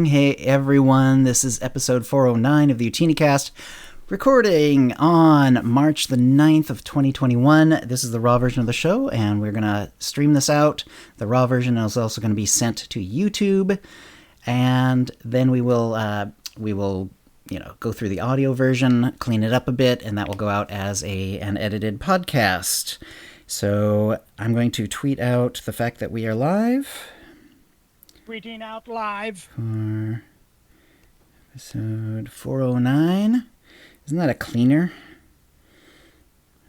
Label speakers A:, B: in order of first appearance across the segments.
A: Hey everyone, this is episode 409 of the Ootinicast, recording on March the 9th of 2021. This is the raw version of the show, and we're going to stream this out. The raw version is also going to be sent to YouTube, and then we will go through the audio version, clean it up a bit, and that will go out as an edited podcast. So I'm going to tweet out the fact that we are live.
B: Tweeting out live.
A: For episode 409. Isn't that a cleaner?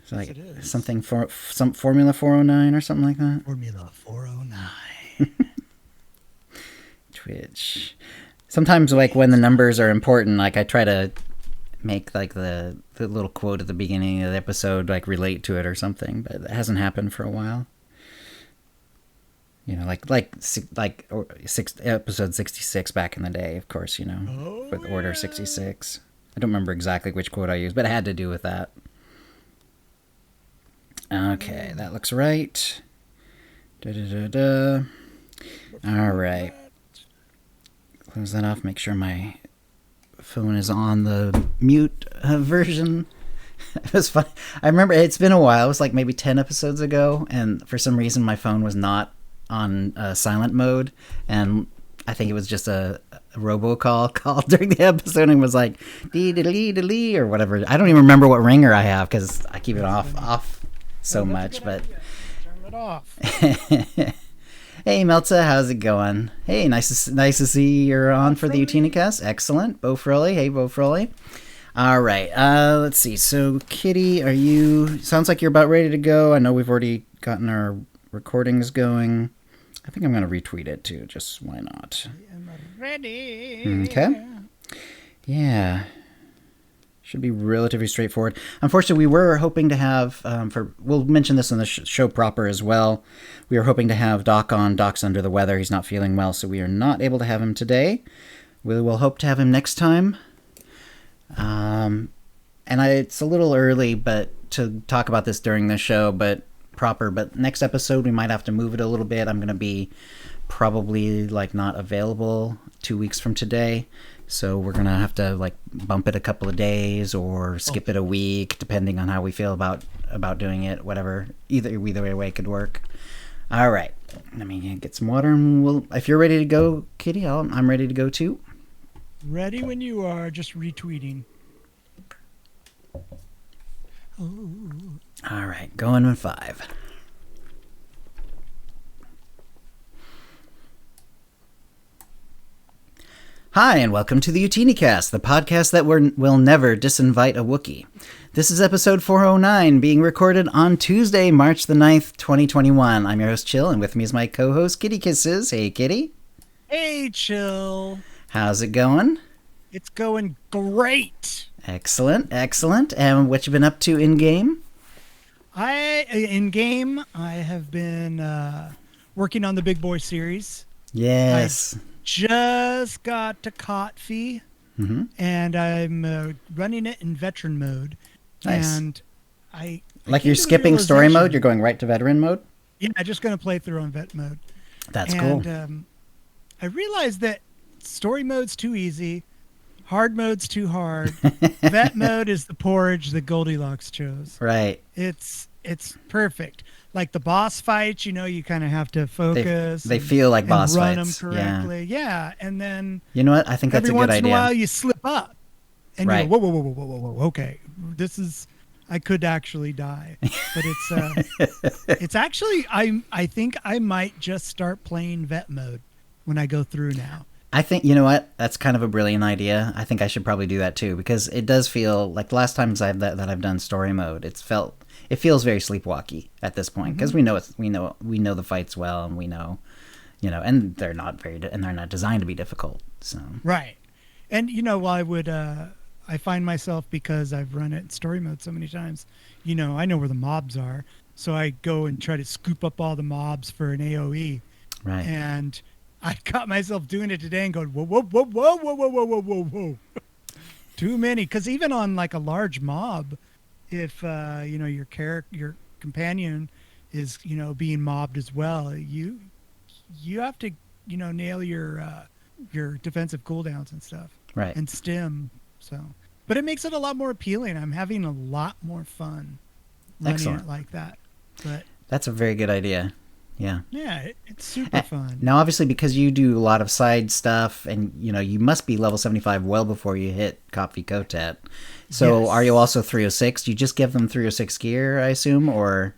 A: It's like something for some Formula 409 or something like that.
B: Formula 409.
A: Twitch. Sometimes, like when the numbers are important, like I try to make like the little quote at the beginning of the episode like relate to it or something, but it hasn't happened for a while. You know, like episode 66 back in the day, of course, with Order 66. I don't remember exactly which quote I used, but it had to do with that. Okay, that looks right. All right. Close that off, make sure my phone is on the mute version. It was fun. I remember it's been a while. It was like maybe 10 episodes ago, and for some reason my phone was not on silent mode, and I think it was just a robocall call during the episode and was like dee or whatever. I don't even remember what ringer I have because I keep it off so much. But
B: turn it off.
A: Hey Melta, how's it going? Hey, nice to see you're on for the Ootinicast. Excellent. Bo Froley. Hey Bo Froley. All right, let's see. So Kitty, sounds like you're about ready to go. I know we've already gotten our recordings going. I think I'm going to retweet it too, just why not?
B: I am ready.
A: Okay. Yeah. Should be relatively straightforward. Unfortunately, we were hoping to have, we'll mention this in the show proper as well. We were hoping to have Doc on. Doc's under the weather. He's not feeling well, so we are not able to have him today. We will hope to have him next time. It's a little early to talk about this during the show, but next episode we might have to move it a little bit. I'm going to be probably not available 2 weeks from today, so we're going to have to bump it a couple of days or skip it a week depending on how we feel about doing it. Whatever, either way could work. All right, let me get some water, and if you're ready to go, Kitty, I'm ready to go too.
B: Ready when you are. Just retweeting.
A: All right, going in 5. Hi, and welcome to the Ootinicast, the podcast that will never disinvite a Wookiee. This is episode 409, being recorded on Tuesday, March the 9th, 2021. I'm your host, Chill, and with me is my co-host, KittyKissz. Hey, Kitty.
B: Hey, Chill.
A: How's it going?
B: It's going great.
A: Excellent. And what you been up to in-game?
B: In-game, I have been working on the Big Boy series.
A: Yes.
B: I just got to Kotfi, and I'm running it in veteran mode.
A: Nice.
B: And
A: you're skipping story mode? You're going right to veteran mode?
B: Yeah, I'm just going to play through on vet mode.
A: That's cool.
B: I realized that story mode's too easy. Hard mode's too hard. Vet mode is the porridge that Goldilocks chose.
A: Right.
B: It's perfect. Like the boss fights, you kind of have to focus.
A: They feel like boss
B: run
A: fights.
B: Run them correctly. Yeah. And then
A: you know what? I think that's a good idea.
B: Every once in a while, you slip up, and
A: right.
B: you go, whoa. Okay, I could actually die. But it's actually I think I might just start playing vet mode when I go through now.
A: I think, you know what? That's kind of a brilliant idea. I think I should probably do that too, because it does feel like the last times that I've done story mode, it feels very sleepwalky at this point, because we know the fights well, and we know, and they're not designed to be difficult. So
B: right, and I find myself, because I've run it in story mode so many times, I know where the mobs are, so I go and try to scoop up all the mobs for an AOE.
A: Right.
B: And I caught myself doing it today and going, whoa. Too many. Because even on a large mob, if, your companion is, being mobbed as well, you have to, nail your your defensive cooldowns and stuff,
A: Right.
B: and stim. So, but it makes it a lot more appealing. I'm having a lot more fun running
A: Excellent.
B: it like that. But
A: That's a very good idea. Yeah.
B: yeah, it's super fun.
A: Now, obviously, because you do a lot of side stuff, and you must be level 75 well before you hit Cop v Kotet. So,
B: Yes.
A: are you also 306? Do you just give them 306 gear, I assume, or?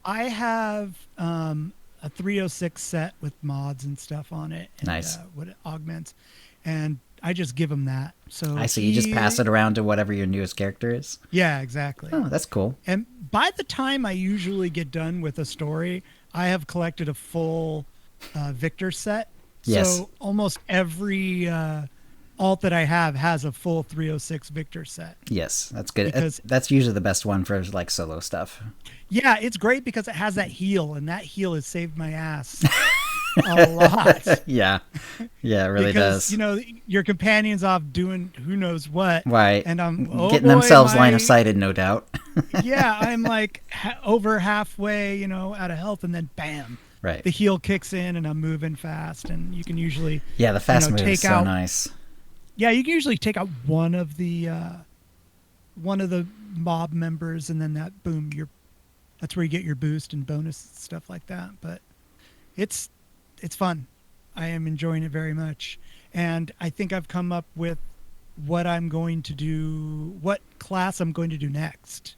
B: I have a 306 set with mods and stuff on it. And,
A: Nice.
B: What it augments, and I just give him that. So
A: I see. You just pass it around to whatever your newest character is.
B: Yeah, exactly.
A: Oh, that's cool.
B: And by the time I usually get done with a story, I have collected a full Victor set.
A: Yes.
B: So almost every alt that I have has a full 306 Victor set.
A: Yes, that's good.
B: Because-
A: That's usually the best one for like solo stuff.
B: Yeah, it's great because it has that heal, and that heal has saved my ass a lot.
A: Yeah, yeah, it really
B: Because,
A: does.
B: Your companion's off doing who knows what.
A: Right.
B: And I'm
A: Getting themselves line of sighted, no doubt.
B: Yeah, I'm like over halfway, out of health, and then bam,
A: Right.
B: the heal kicks in, and I'm moving fast, and you can usually
A: Yeah, the fast move is
B: take
A: so
B: out-
A: nice.
B: Yeah, you can usually take out one of the mob members, and then that's where you get your boost and bonus stuff like that. But it's fun. I am enjoying it very much, and I think I've come up with what class I'm going to do next.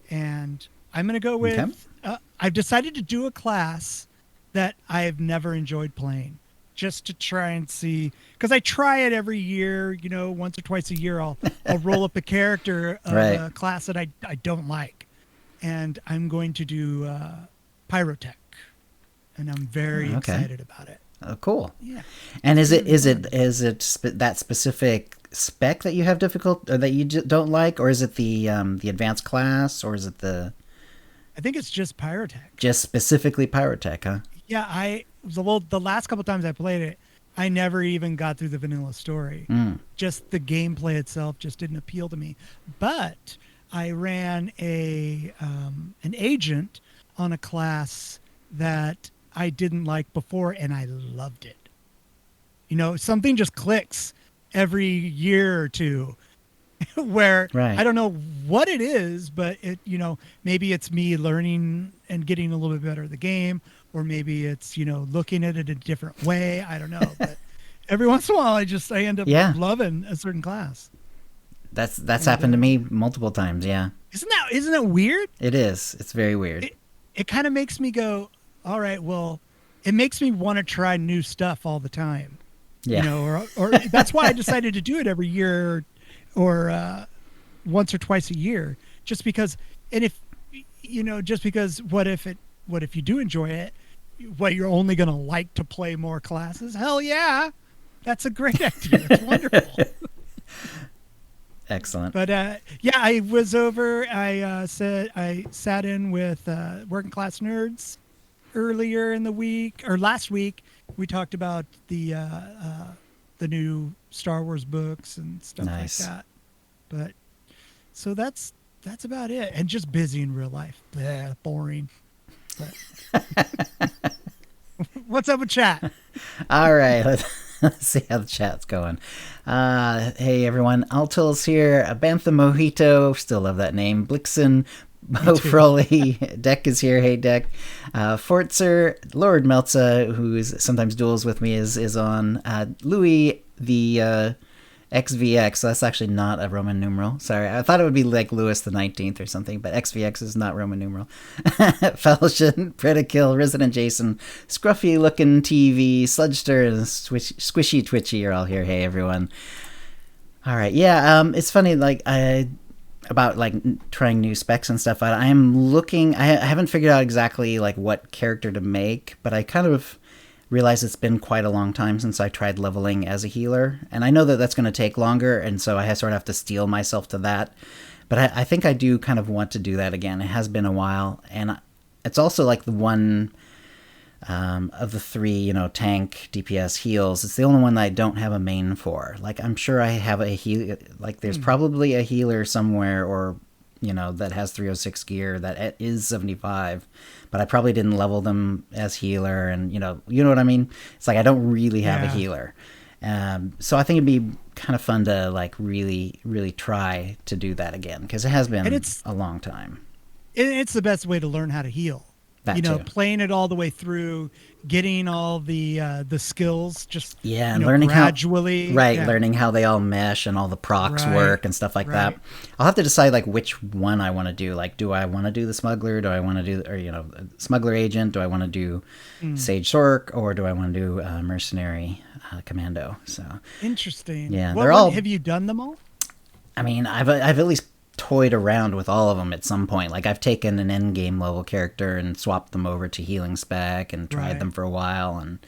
B: And I'm going to go with.
A: Okay.
B: I've decided to do a class that I have never enjoyed playing, just to try and see, because I try it every year. Once or twice a year, I'll roll up a character of
A: Right.
B: a class that I don't like, and I'm going to do Pyrotech, and I'm very
A: Okay.
B: excited about it.
A: Oh, cool.
B: Yeah.
A: And is it that specific spec that you have difficult or that you don't like, or is it the advanced class, or is it the
B: I think it's just Pyrotech.
A: just specifically Pyrotech? Huh?
B: Yeah, the last couple times I played it, I never even got through the vanilla story. Just the gameplay itself just didn't appeal to me. But I ran an agent on a class that I didn't like before, and I loved it. Something just clicks every year or two where
A: Right.
B: I don't know what it is, but maybe it's me learning and getting a little bit better at the game, or maybe it's, looking at it a different way. I don't know. But every once in a while, I end up loving a certain class.
A: That's happened to me multiple times. Yeah.
B: Isn't that weird?
A: It is. It's very weird.
B: It kind of makes me go, all right, well, it makes me want to try new stuff all the time.
A: Yeah.
B: Or that's why I decided to do it every year, or once or twice a year, just because. And if what if you do enjoy it? What, you're only going to like to play more classes? Hell yeah, that's a great idea. That's wonderful.
A: Excellent.
B: But yeah, I was over. I sat in with Working Class Nerds earlier in the week, or last week. We talked about the new Star Wars books and stuff
A: Nice.
B: like that. But so that's about it. And just busy in real life. Bleh, boring. But what's up with chat?
A: All right, let's see how the chat's going. Hey everyone, Altil's here. Bantha Mojito, still love that name. Blixen, Bo Froley, Deck is here. Hey Deck. Fortzer, Lord Meltza, who sometimes duels with me, is on. Louis, the XVX, so that's actually not a Roman numeral. Sorry, I thought it would be like Louis the 19th or something, but XVX is not Roman numeral. Falchion, Predikill, Resident Jason, Scruffy Looking TV, Sludgester, and Squishy Twitchy are all here. Hey everyone. All right, yeah, it's funny, about trying new specs and stuff. I am looking. I haven't figured out exactly what character to make, but I kind of realize it's been quite a long time since I tried leveling as a healer, and I know that that's going to take longer, and so I sort of have to steel myself to that. But I think I do kind of want to do that again. It has been a while, and it's also the one of the three, tank, DPS, heals. It's the only one that I don't have a main for. I'm sure I have a heal. There's probably a healer somewhere, or that has 306 gear that is 75, but I probably didn't level them as healer, and you know what I mean. It's like I don't really have a healer, so I think it'd be kind of fun to like really try to do that again, because it has been a long time.
B: It's the best way to learn how to heal.
A: That too.
B: Playing it all the way through, getting all the skills, just
A: learning
B: gradually,
A: learning how they all mesh and all the procs work and stuff like that. I'll have to decide like which one I want to do. Like, do I want to do the smuggler? Do I want to do smuggler agent? Do I want to do Sage Sork, or do I want to do mercenary commando? So
B: interesting.
A: Yeah, they're all.
B: Have you done them all?
A: I mean, I've at least toyed around with all of them at some point. Like I've taken an end game level character and swapped them over to healing spec and tried them for a while and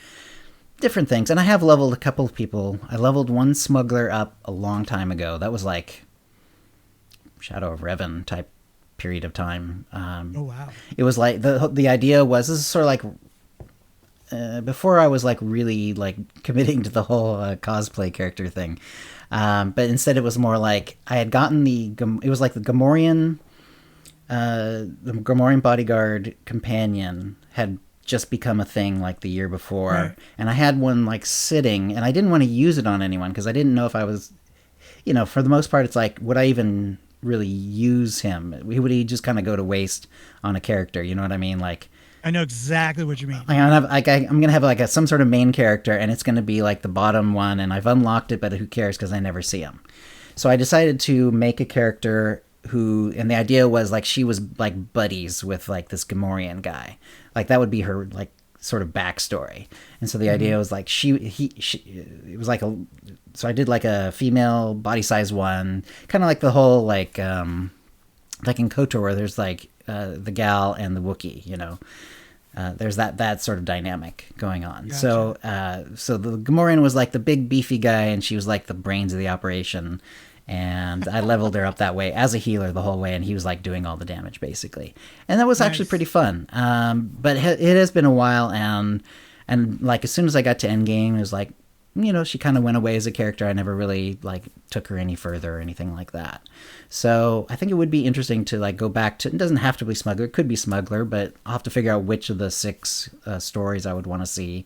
A: different things. And I have leveled a couple of people. I leveled one smuggler up a long time ago. That was like Shadow of Revan type period of time.
B: Oh wow!
A: It was like the idea was, this is sort of like before I was like really like committing to the whole cosplay character thing. But instead it was more like I had gotten it was like the Gamorrean bodyguard companion had just become a thing like the year before. Right. And I had one like sitting, and I didn't want to use it on anyone because I didn't know if I was, for the most part, it's like, would I even really use him? Would he just kind of go to waste on a character? You know what I mean? Like,
B: I know exactly what you mean.
A: I'm gonna have like some sort of main character, and it's gonna be like the bottom one, and I've unlocked it, but who cares because I never see him. So I decided to make a character who, and the idea was like she was like buddies with like this Gamorrean guy, like that would be her like sort of backstory. And so the idea was like it was like so I did like a female body size one, kind of like the whole like in KOTOR where there's like the gal and the Wookiee, there's that sort of dynamic going on. Gotcha. So the Gamorrean was like the big beefy guy, and she was like the brains of the operation. And I leveled her up that way as a healer the whole way, and he was like doing all the damage basically. And that was actually pretty fun. But it has been a while, and like as soon as I got to endgame, it was like, she kind of went away as a character. I never really like took her any further or anything like that. So I think it would be interesting to like go back to, it doesn't have to be smuggler, it could be smuggler, but I'll have to figure out which of the 6 stories I would want to see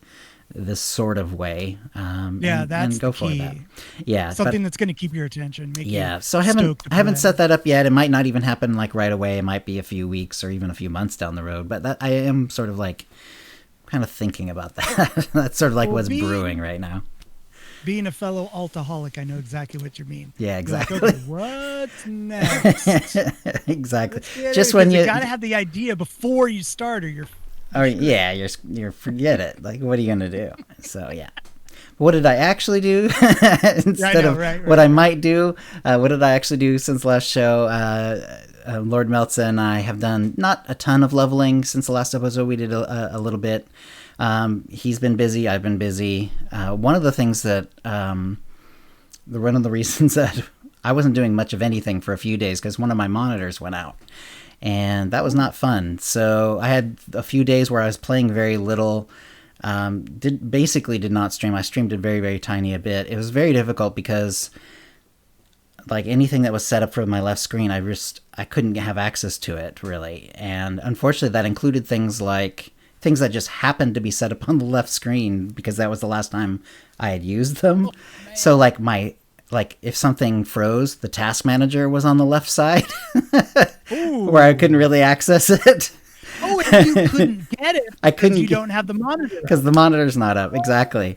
A: this sort of way.
B: That's
A: go
B: the key.
A: For that. Yeah.
B: Something that's going to keep your attention.
A: So I haven't set that up yet. It might not even happen like right away. It might be a few weeks or even a few months down the road, but that I am sort of like kind of thinking about that. That's sort of like what's brewing right now.
B: Being a fellow altaholic, I know exactly what you mean.
A: Yeah, exactly.
B: Like, okay, what's next?
A: Exactly. Just when you
B: gotta have the idea before you start, or you're.
A: You're forget it. Like, what are you gonna do? So yeah. What did I actually do instead of what I might do? What did I actually do since the last show? Lord Meltza and I have done not a ton of leveling since the last episode. We did a little bit. He's been busy. I've been busy. One of the things that, one of the reasons that I wasn't doing much of anything for a few days because one of my monitors went out, and that was not fun. So I had a few days where I was playing very little. Did not stream. I streamed it very, very tiny a bit. It was very difficult because like anything that was set up for my left screen, I couldn't have access to it really. And unfortunately that included things that just happened to be set up on the left screen because that was the last time I had used them. So like if something froze, the task manager was on the left side where I couldn't really access it.
B: Oh, and you couldn't get it.
A: I couldn't.
B: You don't have the monitor
A: because the monitor's not up. Exactly.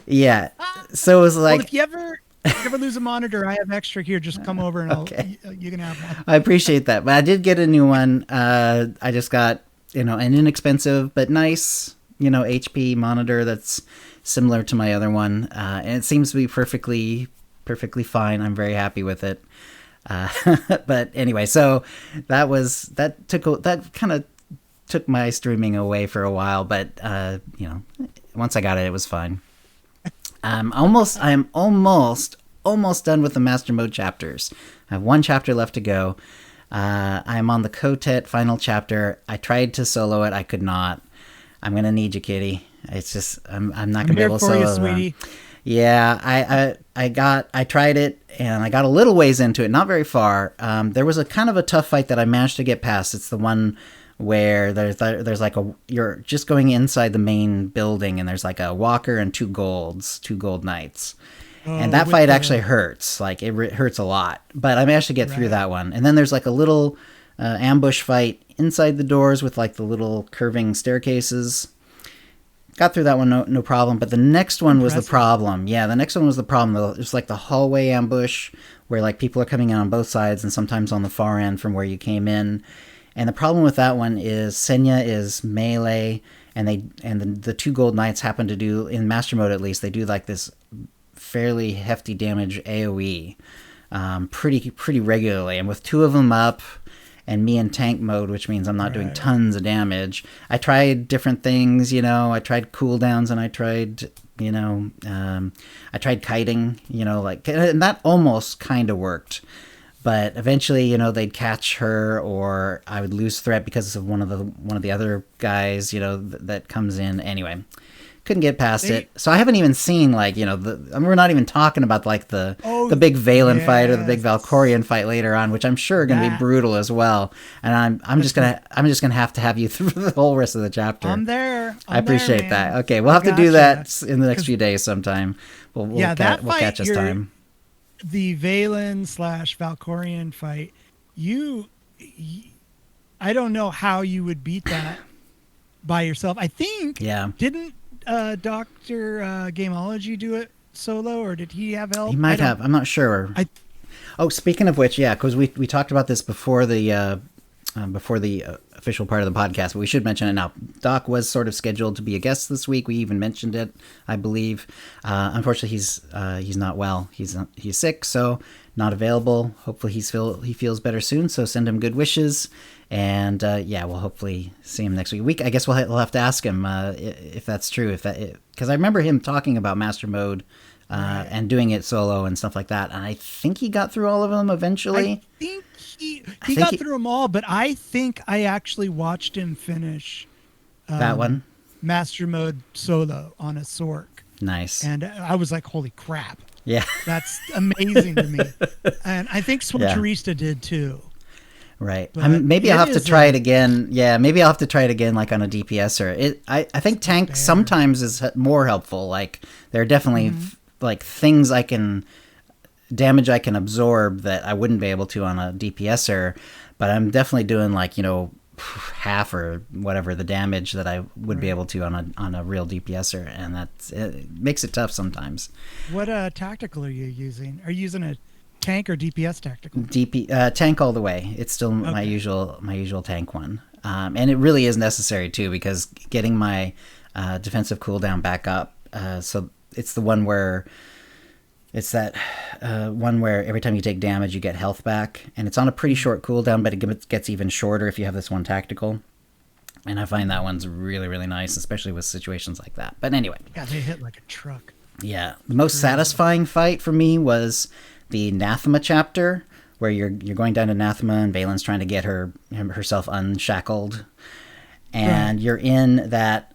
A: Yeah. So it was like,
B: well, if you ever lose a monitor, I have extra here. Just come over and you can have one.
A: I appreciate that, but I did get a new one. I just got an inexpensive but nice HP monitor that's similar to my other one, and it seems to be perfectly fine. I'm very happy with it. But anyway, so that kind of took my streaming away for a while, but once I got it, it was fine. I'm almost done with the master mode chapters. I have one chapter left to go. I'm on the Kotet final chapter. I tried to solo it. I could not. I'm gonna need you, Kitty. It's just I'm not gonna be able to solo it.
B: Sweetie.
A: Yeah, I tried it and I got a little ways into it, not very far. There was a kind of a tough fight that I managed to get past. It's the one where there's like you're just going inside the main building and there's like a walker and two gold knights. And that fight actually hurts. Like it hurts a lot, but I managed to get through that one. And then there's like a little ambush fight inside the doors with like the little curving staircases. Got through that one, no problem. But the next one was the problem. Yeah, the next one was the problem. It's like the hallway ambush where like people are coming in on both sides and sometimes on the far end from where you came in. And the problem with that one is Senya is melee, and the two gold knights happen to do, in master mode at least, they do like this fairly hefty damage AoE pretty regularly. And with two of them up and me in tank mode, which means I'm not doing tons of damage, I tried different things, I tried cooldowns and I tried, I tried kiting, and that almost kind of worked. But eventually, they'd catch her, or I would lose threat because of one of the other guys, that comes in. Anyway, couldn't get past it. So I haven't even seen we're not even talking about like the big Valen fight or the big Valkorian fight later on, which I'm sure are going to be brutal as well. And I'm just gonna have to have you through the whole rest of the chapter.
B: I'm there.
A: I appreciate that. Okay, we'll have to do that in the next few days sometime. We'll catch us time.
B: The Valen / Valkorian fight, I don't know how you would beat that by yourself. I think, didn't Dr. Gameology do it solo, or did he have help?
A: He might have. I'm not sure. Speaking of which, because we talked about this before the official part of the podcast, but we should mention it now. Doc was sort of scheduled to be a guest this week. We even mentioned it, I believe. Unfortunately, he's not well. He's sick, so not available. Hopefully, he feels better soon. So send him good wishes, and we'll hopefully see him next week. I guess we'll have to ask him if that's true. Because I remember him talking about Master Mode. And doing it solo and stuff like that. And I think he got through all of them eventually.
B: I think he got through them all, but I think I actually watched him finish
A: that one,
B: Master Mode solo on a Sork.
A: Nice.
B: And I was like, holy crap.
A: Yeah.
B: That's amazing to me. And I think Swantarista did too.
A: Right. Maybe I'll have to try it again. Yeah, maybe I'll have to try it again, like on a DPSer. I think tank sometimes is more helpful. Like there are definitely like things damage I can absorb that I wouldn't be able to on a DPSer, but I'm definitely doing like, half or whatever the damage that I would be able to on a real DPSer, and it makes it tough sometimes.
B: What tactical are you using? Are you using a tank or DPS tactical?
A: Tank all the way. It's still my usual tank one. And it really is necessary too, because getting my defensive cooldown back up, so it's the one where it's that one where every time you take damage you get health back, and it's on a pretty short cooldown, but it gets even shorter if you have this one tactical, and I find that one's really, really nice, especially with situations like that. But anyway,
B: they hit like a truck.
A: The most satisfying fight for me was the Nathema chapter, where you're going down to Nathema and Valen's trying to get herself unshackled, and you're in that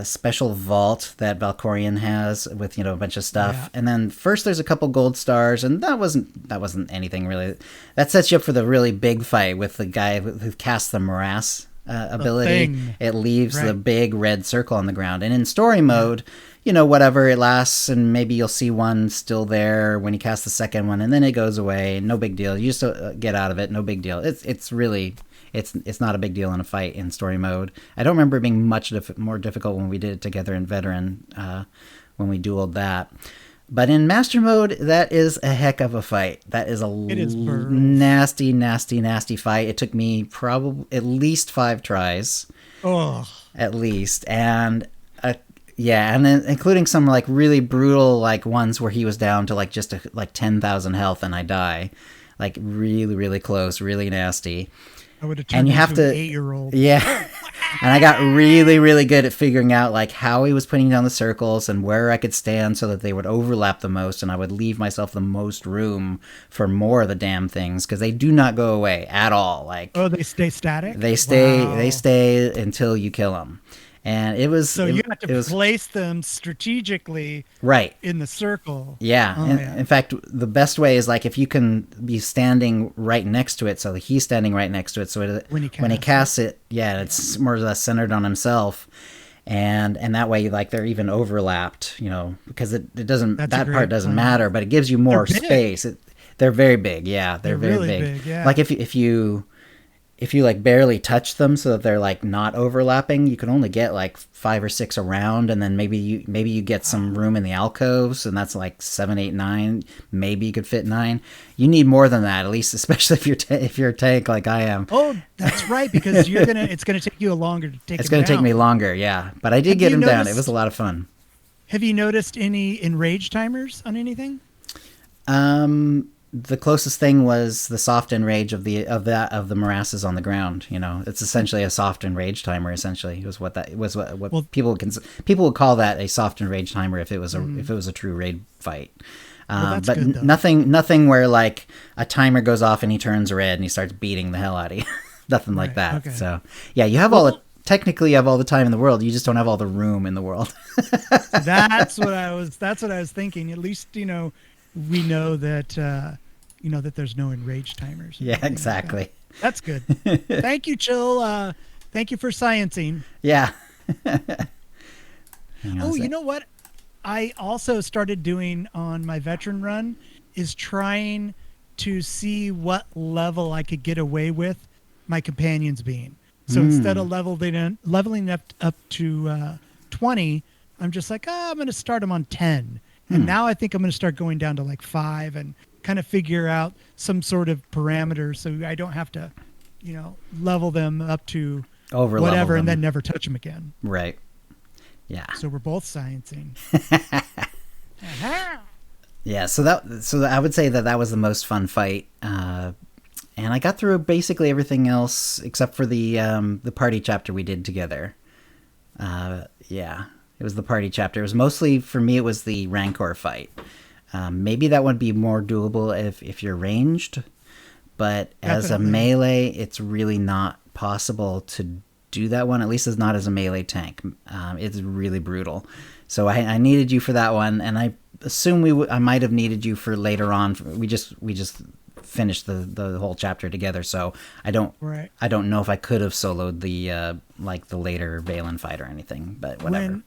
A: special vault that Valkorian has with a bunch of stuff, and then first there's a couple gold stars, and that wasn't anything really. That sets you up for the really big fight with the guy who casts the morass ability. It leaves the big red circle on the ground, and in story mode, whatever, it lasts, and maybe you'll see one still there when you cast the second one, and then it goes away. No big deal. You just get out of it. No big deal. It's really. It's not a big deal in a fight in story mode. I don't remember it being much more difficult when we did it together in veteran, when we dueled that. But in master mode, that is a heck of a fight. That is nasty, nasty, nasty fight. It took me probably at least 5 tries.
B: Oh,
A: at least, and and then including some like really brutal like ones where he was down to like just 10,000 health and I die, like really, really close, really nasty.
B: I would have turned into an 8-year-old.
A: Yeah. And I got really, really good at figuring out like how he was putting down the circles and where I could stand so that they would overlap the most, and I would leave myself the most room for more of the damn things, because they do not go away at all. Like,
B: they stay static?
A: They stay until you kill them. And it was
B: So you have
A: it
B: to
A: was
B: place them strategically
A: right.
B: in the circle.
A: Yeah.
B: Oh,
A: in,
B: yeah.
A: in fact, the best way is like if you can be standing right next to it, so he's standing right next to it, so
B: When
A: when he
B: he
A: casts it, yeah, it's more or less centered on himself. And that way, like, they're even overlapped, because it doesn't,
B: That's a
A: that part
B: great
A: doesn't
B: plan.
A: matter, but it gives you more
B: They're big.
A: space. They're very big. Yeah, they're very
B: really
A: big.
B: big, yeah.
A: Like if you like barely touch them so that they're like not overlapping, you can only get like 5 or 6 around, and then maybe you get some room in the alcoves, and that's like 7, 8, 9. Maybe you could fit 9. You need more than that, at least, especially if you're a tank like I am.
B: Oh, that's right, because it's gonna take you longer to take.
A: It's gonna take me longer, yeah. But I did get him down. It was a lot of fun.
B: Have you noticed any enrage timers on anything?
A: The closest thing was the soft enrage of the morasses on the ground. It's essentially a soft enrage timer. Essentially, was what that was. What people would call that a soft enrage timer if it was a true raid fight.
B: That's
A: but
B: good, though.
A: nothing where like a timer goes off and he turns red and he starts beating the hell out of you. Nothing like that. Okay. So yeah, you have technically you have all the time in the world. You just don't have all the room in the world.
B: That's what I was thinking. At least we know that that there's no enrage timers.
A: Yeah, exactly.
B: Like that. That's good. Thank you, Chill. Thank you for sciencing.
A: Yeah.
B: Oh, you know what? I also started doing on my veteran run is trying to see what level I could get away with my companions being. So instead of leveling up to 20, I'm just like, I'm going to start them on 10. And now I think I'm going to start going down to like 5 and kind of figure out some sort of parameter so I don't have to, level them up to whatever and then never touch them again.
A: Right. Yeah.
B: So we're both sciencing.
A: Yeah. So I would say that was the most fun fight. And I got through basically everything else except for the party chapter we did together. Yeah. It was the party chapter. It was mostly, for me, it was the Rancor fight. Maybe that would be more doable if you're ranged, but as a melee, it's really not possible to do that one. At least it's not as a melee tank. It's really brutal. So I needed you for that one, and I assume I might have needed you for later on. We just finished the whole chapter together, so I don't know if I could have soloed the later Valen fight or anything, but whatever.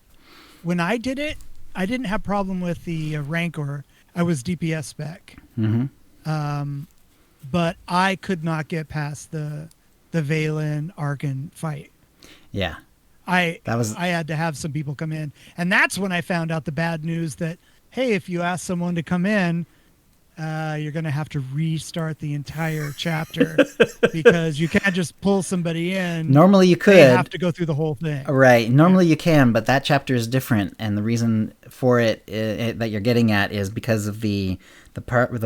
B: When I did it, I didn't have problem with the Rancor. I was DPS spec.
A: Mm-hmm.
B: But I could not get past the Valen Arkan fight.
A: Yeah.
B: I had to have some people come in. And that's when I found out the bad news that, hey, if you ask someone to come in, you're going to have to restart the entire chapter because you can't just pull somebody in.
A: Normally you could.
B: They have to go through the whole thing.
A: Right. Normally you can, but that chapter is different. And the reason for it that you're getting at is because of the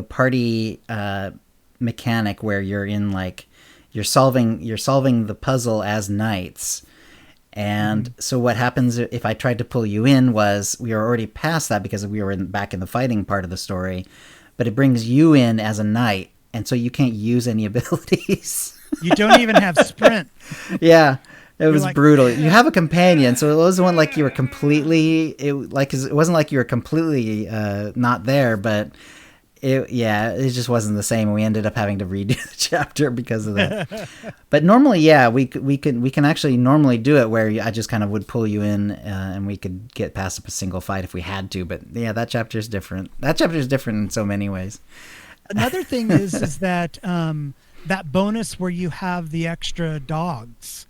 A: party mechanic where you're in you're solving the puzzle as knights. And so what happens if I tried to pull you in was we were already past that because we were back in the fighting part of the story. But it brings you in as a knight, and so you can't use any abilities.
B: You don't even have sprint.
A: Yeah, it was brutal. You have a companion, so it wasn't like you were completely. It wasn't like you were completely not there, but it just wasn't the same. We ended up having to redo the chapter because of that. But normally, yeah, we can actually normally do it where I just kind of would pull you in, and we could get past a single fight if we had to. But yeah, that chapter is different. That chapter is different in so many ways.
B: Another thing is that that bonus where you have the extra dogs.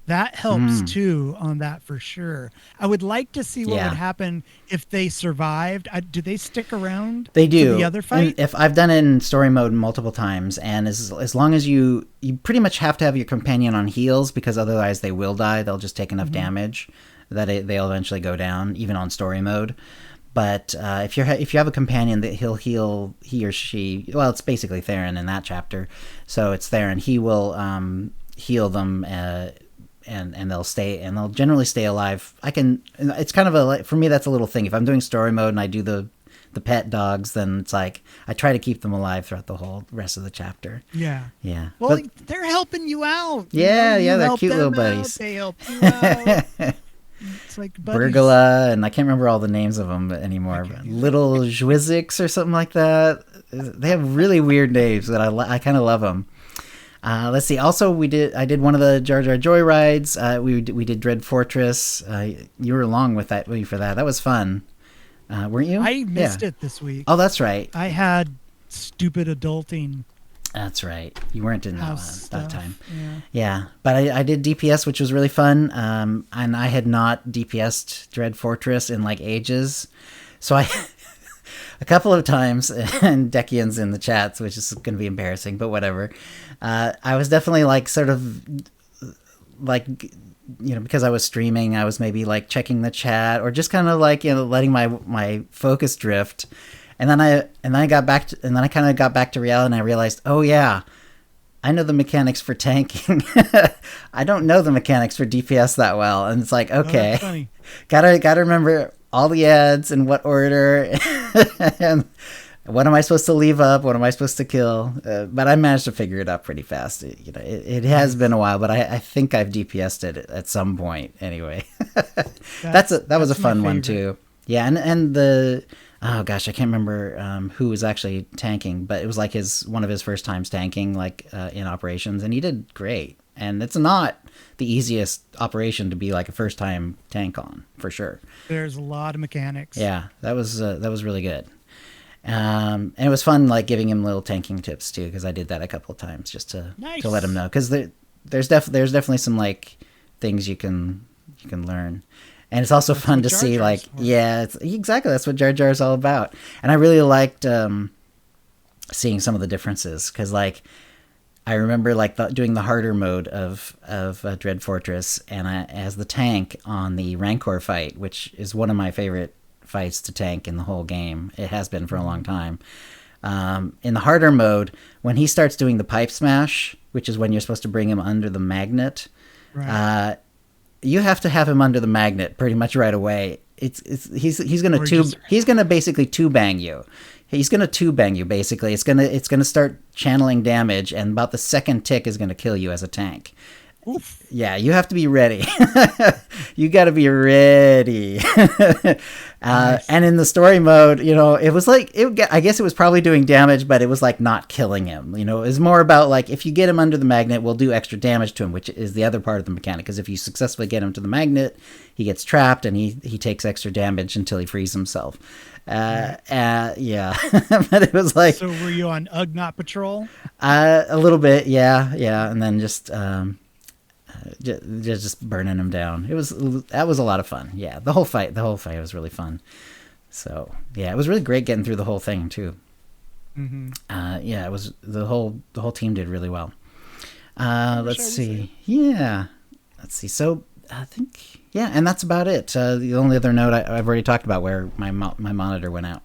B: That helps too on that for sure. I would like to see what would happen if they survived. Do they stick around?
A: They do.
B: For the other fight?
A: And if I've done it in story mode multiple times, and as long as you pretty much have to have your companion on heals because otherwise they will die. They'll just take enough damage that they'll eventually go down, even on story mode. But if you have a companion that he'll heal, he or she, well, it's basically Theron in that chapter. So it's Theron. He will heal them. And they'll generally stay alive. It's kind of for me, that's a little thing. If I'm doing story mode and I do the pet dogs, then it's like I try to keep them alive throughout the whole rest of the chapter.
B: Yeah.
A: Yeah.
B: Well, they're helping you out.
A: Yeah, they're cute little buddies.
B: They help you out. It's like buddies.
A: Bergala, and I can't remember all the names of them anymore. Little Zwiziks or something like that. They have really weird names that I kind of love them. Let's see. Also, I did one of the Jar Jar Joyrides. We did Dread Fortress. You were along with me for that. That was fun. Weren't you?
B: I missed it this week.
A: Oh, that's right.
B: I had stupid adulting.
A: That's right. You weren't in that time.
B: Yeah.
A: But I did DPS, which was really fun. And I had not DPS'd Dread Fortress in like ages. So I, a couple of times, and Decian's in the chats, which is going to be embarrassing, but whatever. I was definitely like sort of like, because I was streaming, I was maybe like checking the chat or just kind of like, letting my focus drift. And then I got back to, and then I kind of got back to reality, and I realized, oh yeah, I know the mechanics for tanking. I don't know the mechanics for DPS that well. And it's like, okay, gotta remember all the ads and what order and what am I supposed to leave up? What am I supposed to kill? But I managed to figure it out pretty fast. It has been a while, but I think I've DPS'd it at some point anyway. that was a fun one too. Yeah. And the, oh gosh, I can't remember who was actually tanking, but it was like one of his first times tanking, like in operations, and he did great. And it's not the easiest operation to be like a first time tank on, for sure.
B: There's a lot of mechanics.
A: Yeah, that was really good. And it was fun, like giving him little tanking tips too, because I did that a couple of times just to let him know. Because there's definitely some like things you can learn. And it's also fun to see, like, exactly. That's what Jar Jar is all about. And I really liked seeing some of the differences because, like, I remember like doing the harder mode of Dread Fortress, and as the tank on the Rancor fight, which is one of my favorite fights to tank in the whole game. It has been for a long time. In the harder mode, when he starts doing the pipe smash, which is when you're supposed to bring him under the magnet. Right. You have to have him under the magnet pretty much right away. He's gonna basically two-bang you. He's gonna two-bang you basically. It's gonna start channeling damage, and about the second tick is gonna kill you as a tank. Oof. Yeah, you have to be ready. You got to be ready. Nice. And in the story mode, it was like I guess it was probably doing damage, but it was like not killing him. It was more about like if you get him under the magnet, we'll do extra damage to him, which is the other part of the mechanic. Because if you successfully get him to the magnet, he gets trapped and he takes extra damage until he frees himself. Yeah. But it was like.
B: So were you on Ugnaught patrol?
A: A little bit, yeah, and then just burning him down. That was a lot of fun. Yeah, the whole fight was really fun. So yeah, it was really great getting through the whole thing too. Mm-hmm. Yeah, it was the whole team did really well. Let's see. Yeah, let's see. So I think and that's about it. The only other note I've already talked about where my monitor went out.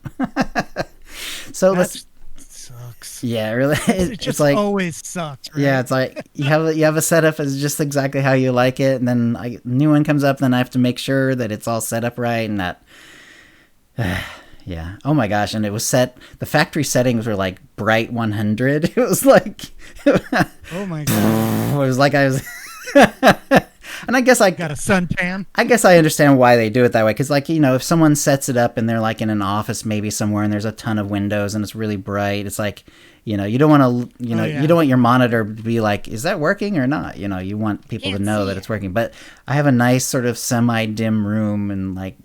A: So
B: sucks.
A: Yeah, really.
B: It just like, always sucks. Right?
A: Yeah, it's like you have a setup as just exactly how you like it, and then a new one comes up, then I have to make sure that it's all set up right, and that. Yeah. Oh my gosh! And it was set. The factory settings were like bright 100. It was like.
B: Oh my god!
A: It was like I was. And I guess I
B: got a suntan.
A: I guess I understand why they do it that way. Because, like, if someone sets it up and they're like in an office maybe somewhere and there's a ton of windows and it's really bright, it's like, you don't want to, you don't want your monitor to be like, is that working or not? You want people to know that it's working. But I have a nice sort of semi-dim room and, like,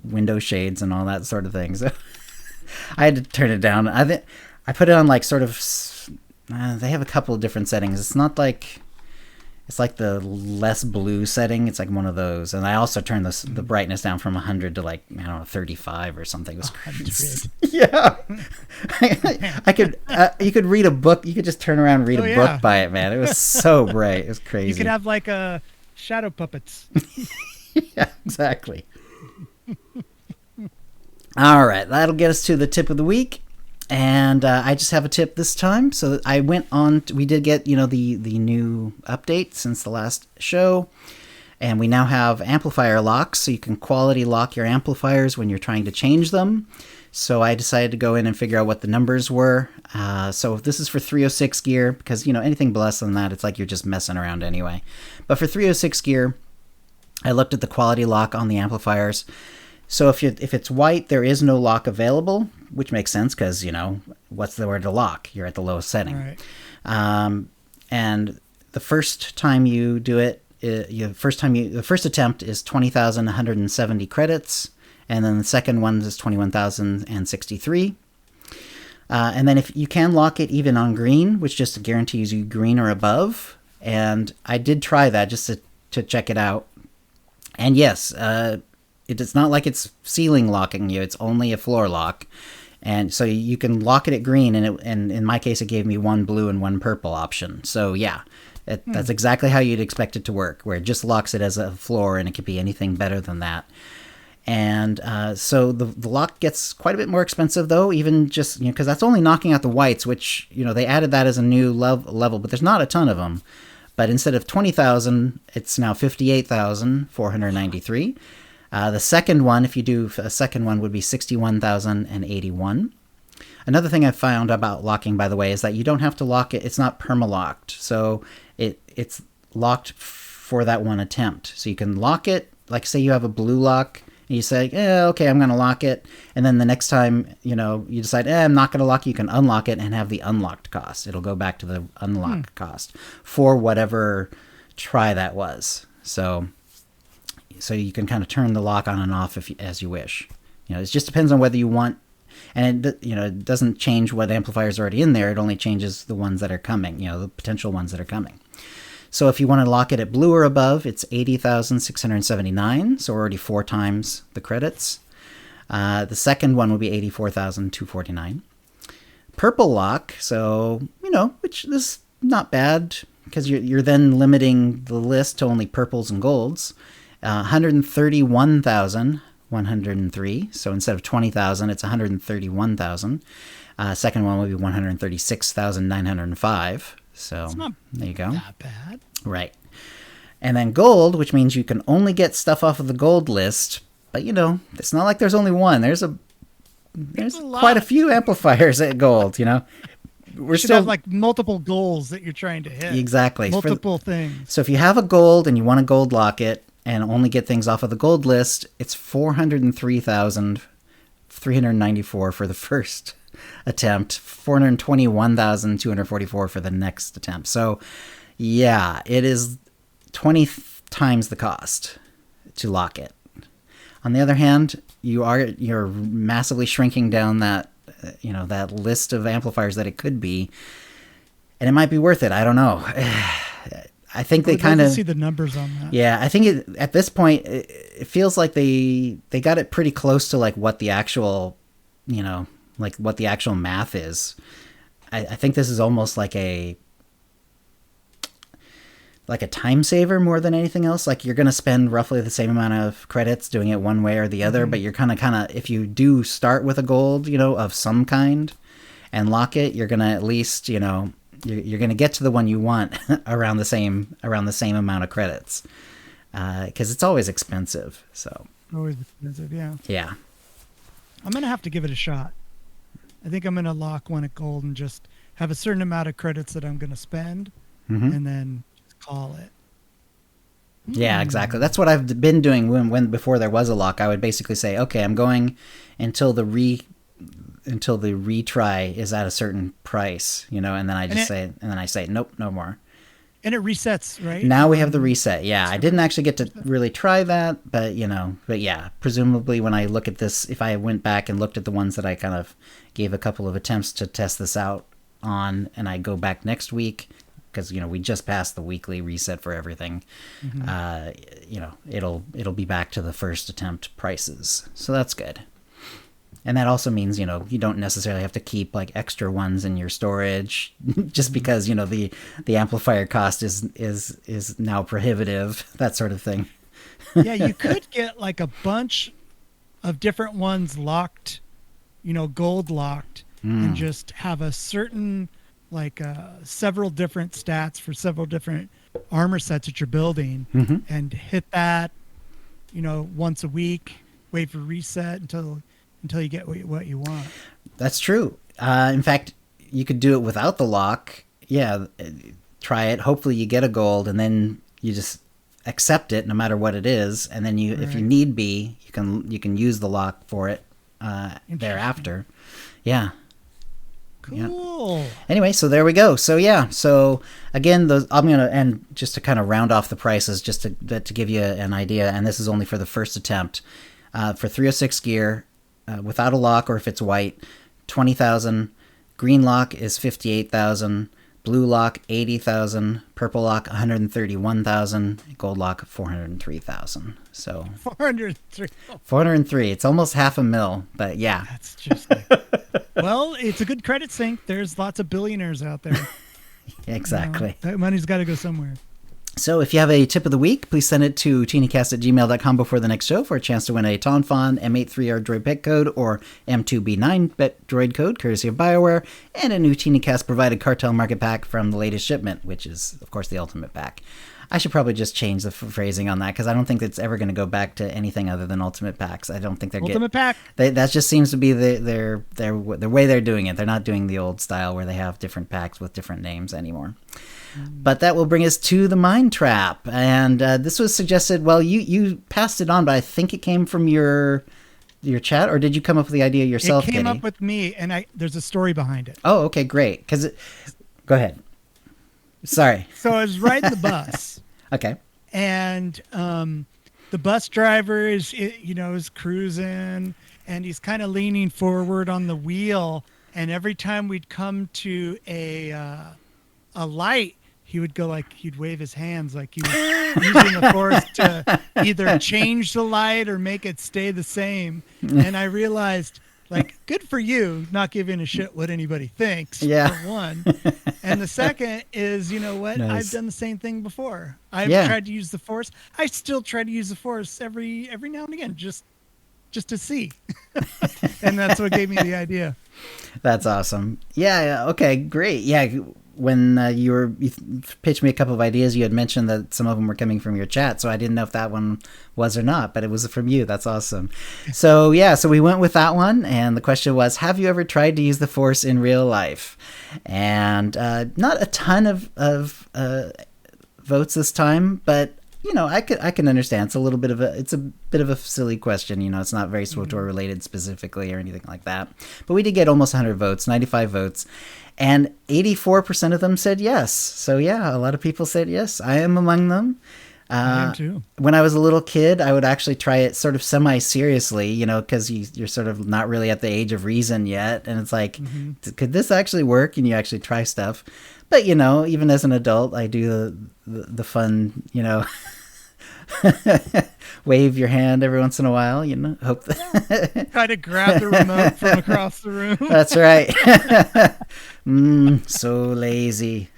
A: window shades and all that sort of thing. So I had to turn it down. I put it on, like, sort of, they have a couple of different settings. It's not like. It's like the less blue setting. It's like one of those. And I also turned the brightness down from 100 to like, 35 or something. It was crazy. Yeah. I could, you could read a book. You could just turn around and read a book by it, man. It was so bright. It was crazy.
B: You could have like a shadow puppets.
A: Yeah, exactly. All right. That'll get us to the tip of the week. And I just have a tip this time. So I went on. We did get the new update since the last show, and we now have amplifier locks, so you can quality lock your amplifiers when you're trying to change them. So I decided to go in and figure out what the numbers were. So this is for 306 gear because anything less than that, it's like you're just messing around anyway. But for 306 gear, I looked at the quality lock on the amplifiers. So if it's white, there is no lock available, which makes sense because, what's the word to lock? You're at the lowest setting.
B: Right.
A: And the first time you do it, the first attempt is 20,170 credits, and then the second one is 21,063. And then if you can lock it even on green, which just guarantees you green or above. And I did try that just to check it out. And yes, it's not like it's ceiling locking you. It's only a floor lock. And so you can lock it at green, and in my case, it gave me one blue and one purple option. So yeah, that's exactly how you'd expect it to work, where it just locks it as a floor, and it could be anything better than that. And so the lock gets quite a bit more expensive, though, even just, because that's only knocking out the whites, which, they added that as a new level, but there's not a ton of them. But instead of 20,000, it's now 58,493. The second one, if you do a second one, would be 61,081. Another thing I found about locking, by the way, is that you don't have to lock it. It's not perma-locked. So it's locked for that one attempt. So you can lock it, like say you have a blue lock, and you say, okay, I'm going to lock it. And then the next time, you decide, I'm not going to lock it, you can unlock it and have the unlocked cost. It'll go back to the unlocked cost for whatever try that was. So you can kind of turn the lock on and off as you wish. It just depends on whether you want, and it doesn't change what amplifiers are already in there. It only changes the ones that are coming, the potential ones that are coming. So if you want to lock it at blue or above, it's 80,679. So already 4 times the credits. The second one would be 84,249. Purple lock, so, which is not bad because you're then limiting the list to only purples and golds. 131,103. So instead of 20,000, it's 131,000. Second one would be 136,905. So there you go.
B: Not bad.
A: Right. And then gold, which means you can only get stuff off of the gold list. But, it's not like there's only one. There's quite a few amplifiers at gold,
B: We're still have like multiple goals that you're trying to hit.
A: Exactly.
B: Multiple things.
A: So if you have a gold and you want to gold lock it and only get things off of the gold list, it's 403,394 for the first attempt, 421,244 for the next attempt. So yeah, it is 20 times the cost to lock it. On the other hand, you're massively shrinking down that that list of amplifiers that it could be, and it might be worth it. I don't know. I think they kind of
B: see the numbers on that.
A: Yeah, I think at this point it feels like they got it pretty close to like what the actual what the actual math is. I think this is almost like a time saver more than anything else. Like you're going to spend roughly the same amount of credits doing it one way or the other, but you're kind of if you do start with a gold, of some kind and lock it, you're going to at least, you're going to get to the one you want around the same amount of credits. Cuz it's always expensive. So
B: always expensive, yeah.
A: Yeah.
B: I'm going to have to give it a shot. I think I'm going to lock one at gold and just have a certain amount of credits that I'm going to spend and then call it.
A: Yeah, exactly. That's what I've been doing when before there was a lock. I would basically say, okay, I'm going until the retry is at a certain price, and then I say, nope, no more.
B: And it resets, right?
A: Now we have the reset. Yeah, I didn't actually get to really try that, but yeah, presumably when I look at this, if I went back and looked at the ones that I kind of gave a couple of attempts to test this out on, and I go back next week, because we just passed the weekly reset for everything. It'll be back to the first attempt prices, so that's good. And that also means you don't necessarily have to keep like extra ones in your storage just because the amplifier cost is now prohibitive, that sort of thing.
B: Yeah, you could get like a bunch of different ones locked, gold locked, and just have a certain several different stats for several different armor sets that you're building, and hit that, once a week, wait for reset until you get what you want.
A: That's true. In fact, you could do it without the lock. Yeah, try it. Hopefully you get a gold, and then you just accept it no matter what it is, and then if you need be, you can use the lock for it thereafter. Yeah.
B: Cool.
A: Yeah. Anyway, so there we go. So yeah, so again, I'm gonna, and just to kind of round off the prices, just to give you an idea, and this is only for the first attempt. For 306 gear, without a lock, or if it's white, 20,000. Green lock is 58,000. Blue lock 80,000. Purple lock 131,000. Gold lock 403,000. So 403. It's almost $500,000, but yeah.
B: That's just like, well, it's a good credit sync. There's lots of billionaires out there.
A: Exactly.
B: That money's got to go somewhere.
A: So if you have a tip of the week, please send it to ootinicast@gmail.com before the next show for a chance to win a Tonfon M83R droid pet code or M2B9 bet droid code, courtesy of BioWare, and an Ootinicast provided cartel market pack from the latest shipment, which is, of course, the ultimate pack. I should probably just change the phrasing on that, because I don't think it's ever going to go back to anything other than ultimate packs. I don't think they're
B: ultimate pack.
A: That just seems to be the way they're doing it. They're not doing the old style where they have different packs with different names anymore. But that will bring us to the Mind Trap. And this was suggested, well, you passed it on, but I think it came from your chat, or did you come up with the idea yourself,
B: It came
A: Kitty?
B: up with me, and there's a story behind it.
A: Oh, okay, great. Go ahead. Sorry.
B: So I was riding the bus.
A: Okay.
B: And the bus driver is cruising, and he's kind of leaning forward on the wheel. And every time we'd come to a light, he would go like, he'd wave his hands like he was using the force to either change the light or make it stay the same. And I realized, like, good for you not giving a shit what anybody thinks, for one. And the second is, you know what?
A: Nice.
B: I've done the same thing before. I've tried to use the force. I still try to use the force every now and again, just to see. And that's what gave me the idea.
A: That's awesome. Yeah. Okay. Great. Yeah. When you pitched me a couple of ideas, you had mentioned that some of them were coming from your chat, so I didn't know if that one was or not, but it was from you. That's awesome. So yeah, so we went with that one, and the question was, have you ever tried to use the Force in real life? And not a ton of votes this time, but I can understand. It's a bit of a silly question. It's not very SWTOR related specifically or anything like that. But we did get almost 100 votes, 95 votes, and 84% of them said yes. So yeah, a lot of people said yes. I am among them.
B: I am too.
A: When I was a little kid, I would actually try it sort of semi-seriously, because you're sort of not really at the age of reason yet, and it's like, could this actually work? And you actually try stuff. But even as an adult, I do the fun, wave your hand every once in a while, hope that
B: try to grab the remote from across the room.
A: That's right. So lazy.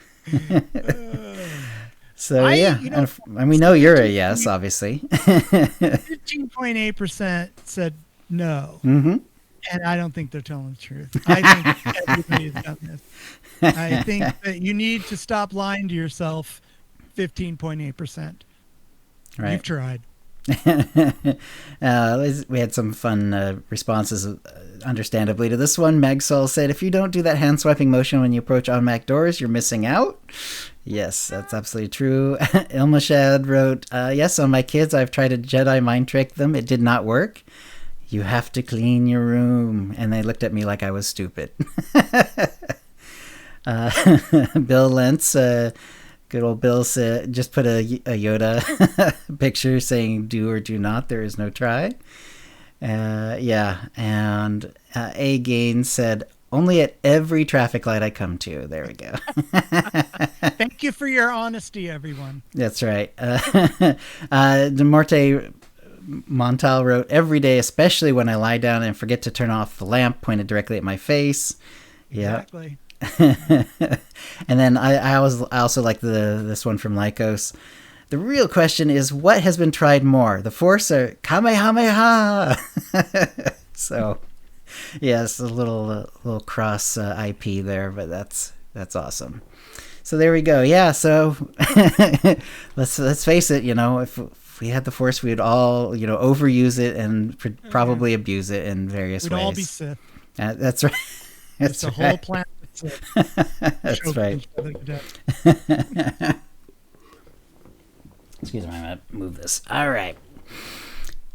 A: So and we know you're a yes, obviously.
B: 15.8% said no. Mm-hmm. And I don't think they're telling the truth. I think everybody's done this. I think that you need to stop lying to yourself. 15.8%.
A: Right.
B: You've tried.
A: We had some fun responses, understandably, to this one. Magsol said, if you don't do that hand swiping motion when you approach automatic doors, you're missing out. Yes, that's absolutely true. Ilmashad wrote, yes, on my kids, I've tried to Jedi mind trick them. It did not work. You have to clean your room. And they looked at me like I was stupid. Bill Lentz, good old Bill, said, just put a Yoda picture saying do or do not. There is no try. And A. Gaines said, only at every traffic light I come to. There we go.
B: Thank you for your honesty, everyone.
A: That's right. DeMorte Montal wrote, every day, especially when I lie down and forget to turn off the lamp pointed directly at my face.
B: Exactly.
A: And then I also like this one from Lycos. The real question is, what has been tried more, the Force or Kamehameha? So, yes, a little cross IP there, but that's awesome. So there we go. Yeah. So let's face it. If we had the Force, we would all overuse it and probably abuse it in various ways.
B: We'd all be Sith.
A: That's right.
B: It's a whole planet.
A: That's right. Excuse me, I'm going to move this. All right.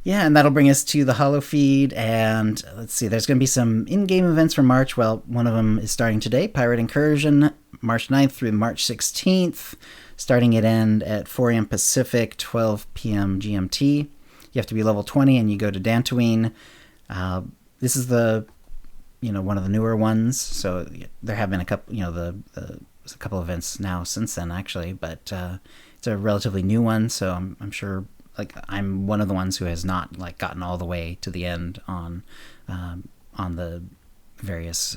A: Yeah, and that'll bring us to the Holo feed, and let's see, there's going to be some in-game events for March. Well, one of them is starting today, Pirate Incursion, March 9th through March 16th, starting at end at 4 a.m. Pacific, 12 p.m. GMT. You have to be level 20, and you go to Dantooine. This is the, one of the newer ones, so there have been a couple, there's a couple events now since then, actually, but it's a relatively new one, so I'm sure... Like, I'm one of the ones who has not gotten all the way to the end on the various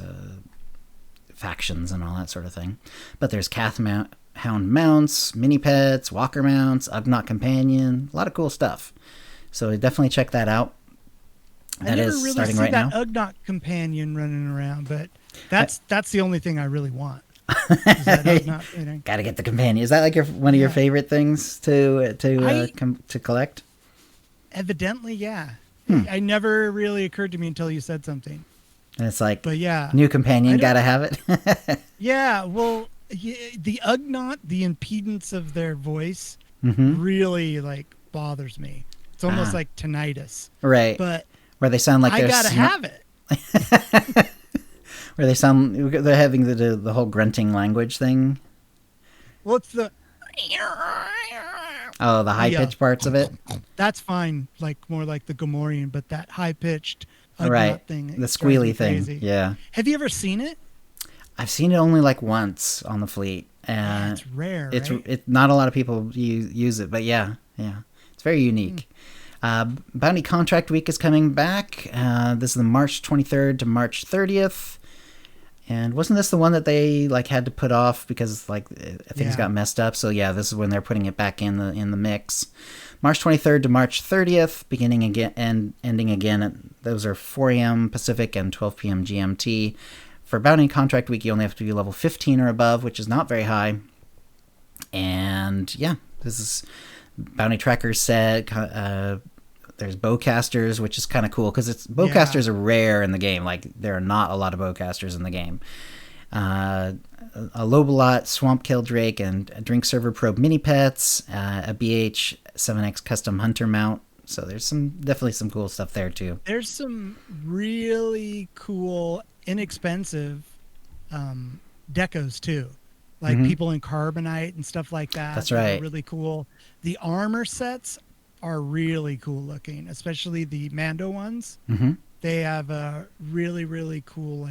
A: factions and all that sort of thing. But there's Hound mounts, mini pets, walker mounts, Ugnaught companion, a lot of cool stuff. So definitely check that out. That is
B: really
A: starting right now.
B: that Ugnaught companion running around, but that's the only thing I really want.
A: Gotta get the companion. Is that like one of your favorite things to collect?
B: Evidently, yeah. I never really occurred to me until you said something.
A: And it's like,
B: but yeah,
A: new companion, gotta have it.
B: Yeah, well, the Ugnaught, the impedance of their voice really bothers me. It's almost like tinnitus,
A: right?
B: But
A: where they sound like
B: I gotta have it.
A: Where they're having the whole grunting language thing.
B: Well, it's the
A: the high pitched parts of it.
B: That's fine, more like the Gamorrean, but that high pitched thing,
A: the squealy thing.
B: Crazy.
A: Yeah.
B: Have you ever seen it?
A: I've seen it only once on the fleet, and
B: it's rare.
A: It's not a lot of people use it, but yeah, it's very unique. Bounty Contract Week is coming back. This is the March 23rd to March 30th. And wasn't this the one that they had to put off because things got messed up? So yeah, this is when they're putting it back in the mix. March 23rd to March 30th, beginning again and ending again. Those are 4 a.m. Pacific and 12 p.m. GMT. For Bounty Contract Week, you only have to be level 15 or above, which is not very high. And yeah, this is Bounty Tracker set. There's bowcasters, which is kind of cool because bowcasters are rare in the game. There are not a lot of bowcasters in the game. A Lobolot, Swamp Drake, and a Drink Server Probe mini pets, a BH 7X custom hunter mount. So there's definitely some cool stuff there too.
B: There's some really cool, inexpensive decos too, people in carbonite and stuff like that.
A: That's right.
B: Really cool. The armor sets are really cool looking, especially the Mando ones. They have a really, really cool,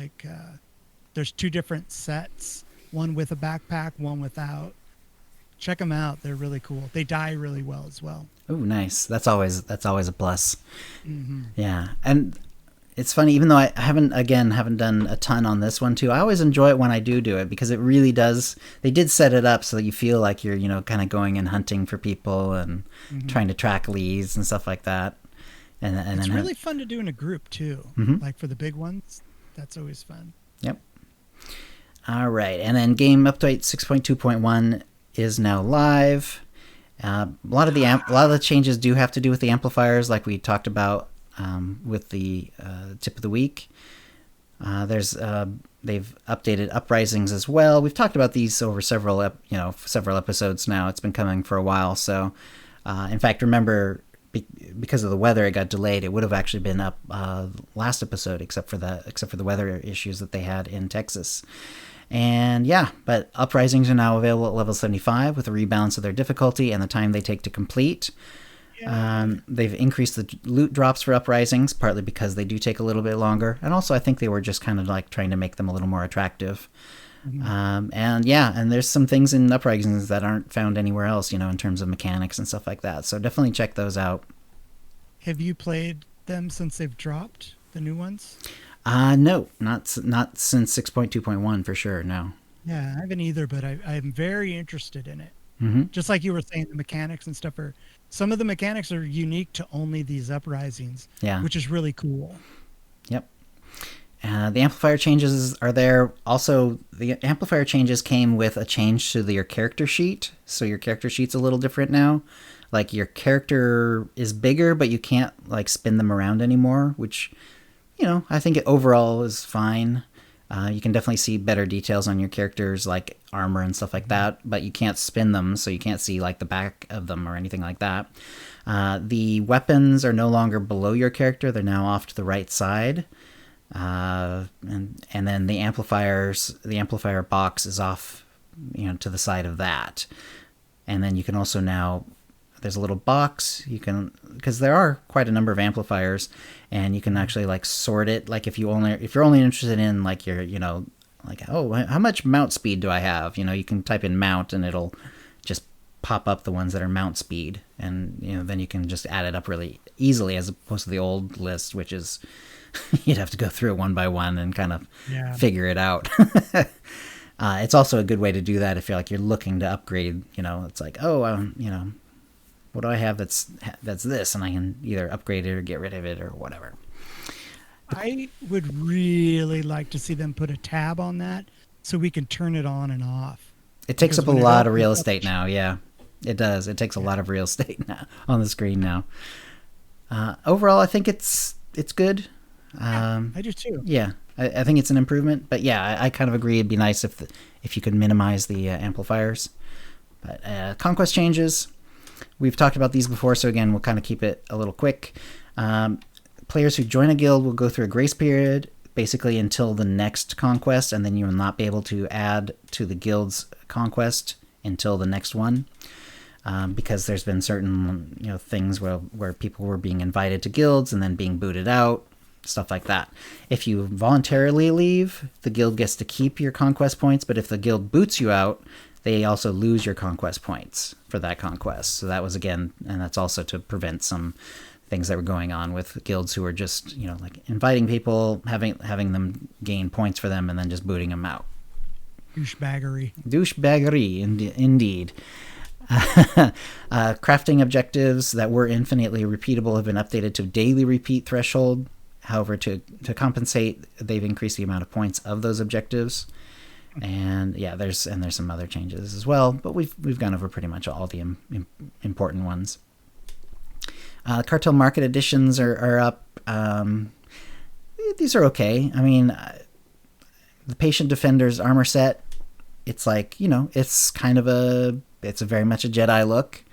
B: there's 2 different sets, one with a backpack, one without. Check them out. They're really cool. They dye really well as well. Oh,
A: nice. That's always a plus. Yeah. And it's funny, even though I haven't done a ton on this one too, I always enjoy it when I do it because it really does. They did set it up so that you feel like you're, kind of going and hunting for people and trying to track leads and stuff like that. And
B: it's really fun to do in a group too. For the big ones, that's always fun.
A: Yep. All right. And then game update 6.2.1 is now live. A lot of the changes do have to do with the amplifiers, like we talked about with the tip of the week. They've updated uprisings as well. We've talked about these over several episodes now. It's been coming for a while. So, in fact, remember, because of the weather, it got delayed. It would have actually been up last episode, except for the weather issues that they had in Texas. And yeah, but uprisings are now available at level 75 with a rebalance of their difficulty and the time they take to complete. They've increased the loot drops for uprisings, partly because they do take a little bit longer, and also I think they were just kind of trying to make them a little more attractive. And there's some things in uprisings that aren't found anywhere else, in terms of mechanics and stuff like that. So definitely check those out.
B: Have you played them since they've dropped the new ones?
A: No, not since 6.2.1 for sure. No.
B: Yeah, I haven't either, but I'm very interested in it. Just like you were saying, the mechanics and stuff some of the mechanics are unique to only these uprisings, which is really cool.
A: Yep. The amplifier changes are there. Also, the amplifier changes came with a change to your character sheet. So your character sheet's a little different now. Your character is bigger, but you can't spin them around anymore, which, I think it overall is fine. You can definitely see better details on your characters, like armor and stuff like that, but you can't spin them, so you can't see like the back of them or anything like that. The weapons are no longer below your character; they're now off to the right side. And then the amplifier box is off, to the side of that. And then you can also now, there's a little box, because there are quite a number of amplifiers, and you can actually like sort it. Like if you're only interested in like your, like, oh, how much mount speed do I have? You can type in mount and it'll just pop up the ones that are mount speed. And, then you can just add it up really easily, as opposed to the old list, which is, you'd have to go through it one by one and kind of figure it out. It's also a good way to do that if you're looking to upgrade. It's like, oh, what do I have that's this, and I can either upgrade it or get rid of it or whatever.
B: I would really like to see them put a tab on that so we can turn it on and off.
A: It takes up a lot of real estate now. Yeah, it does. It takes a lot of real estate now on the screen now. Overall, I think it's good.
B: I do too.
A: Yeah, I think it's an improvement, but yeah, I kind of agree. It'd be nice if you could minimize the amplifiers. But conquest changes, we've talked about these before, so again, we'll kind of keep it a little quick. Players who join a guild will go through a grace period, basically until the next conquest, and then you will not be able to add to the guild's conquest until the next one. Because there's been certain things where people were being invited to guilds and then being booted out. Stuff like that. If you voluntarily leave, the guild gets to keep your conquest points, but if the guild boots you out, they also lose your conquest points for that conquest. So that was, again, and that's also to prevent some things that were going on with guilds who were just, like inviting people, having them gain points for them, and then just booting them out.
B: Douchebaggery,
A: indeed. Crafting objectives that were infinitely repeatable have been updated to daily repeat threshold. However, to compensate, they've increased the amount of points of those objectives, and there's some other changes as well. But we've gone over pretty much all the important ones. Cartel Market editions are up. These are okay. I mean, the Patient Defender's armor set. It's like it's kind of it's very much a Jedi look.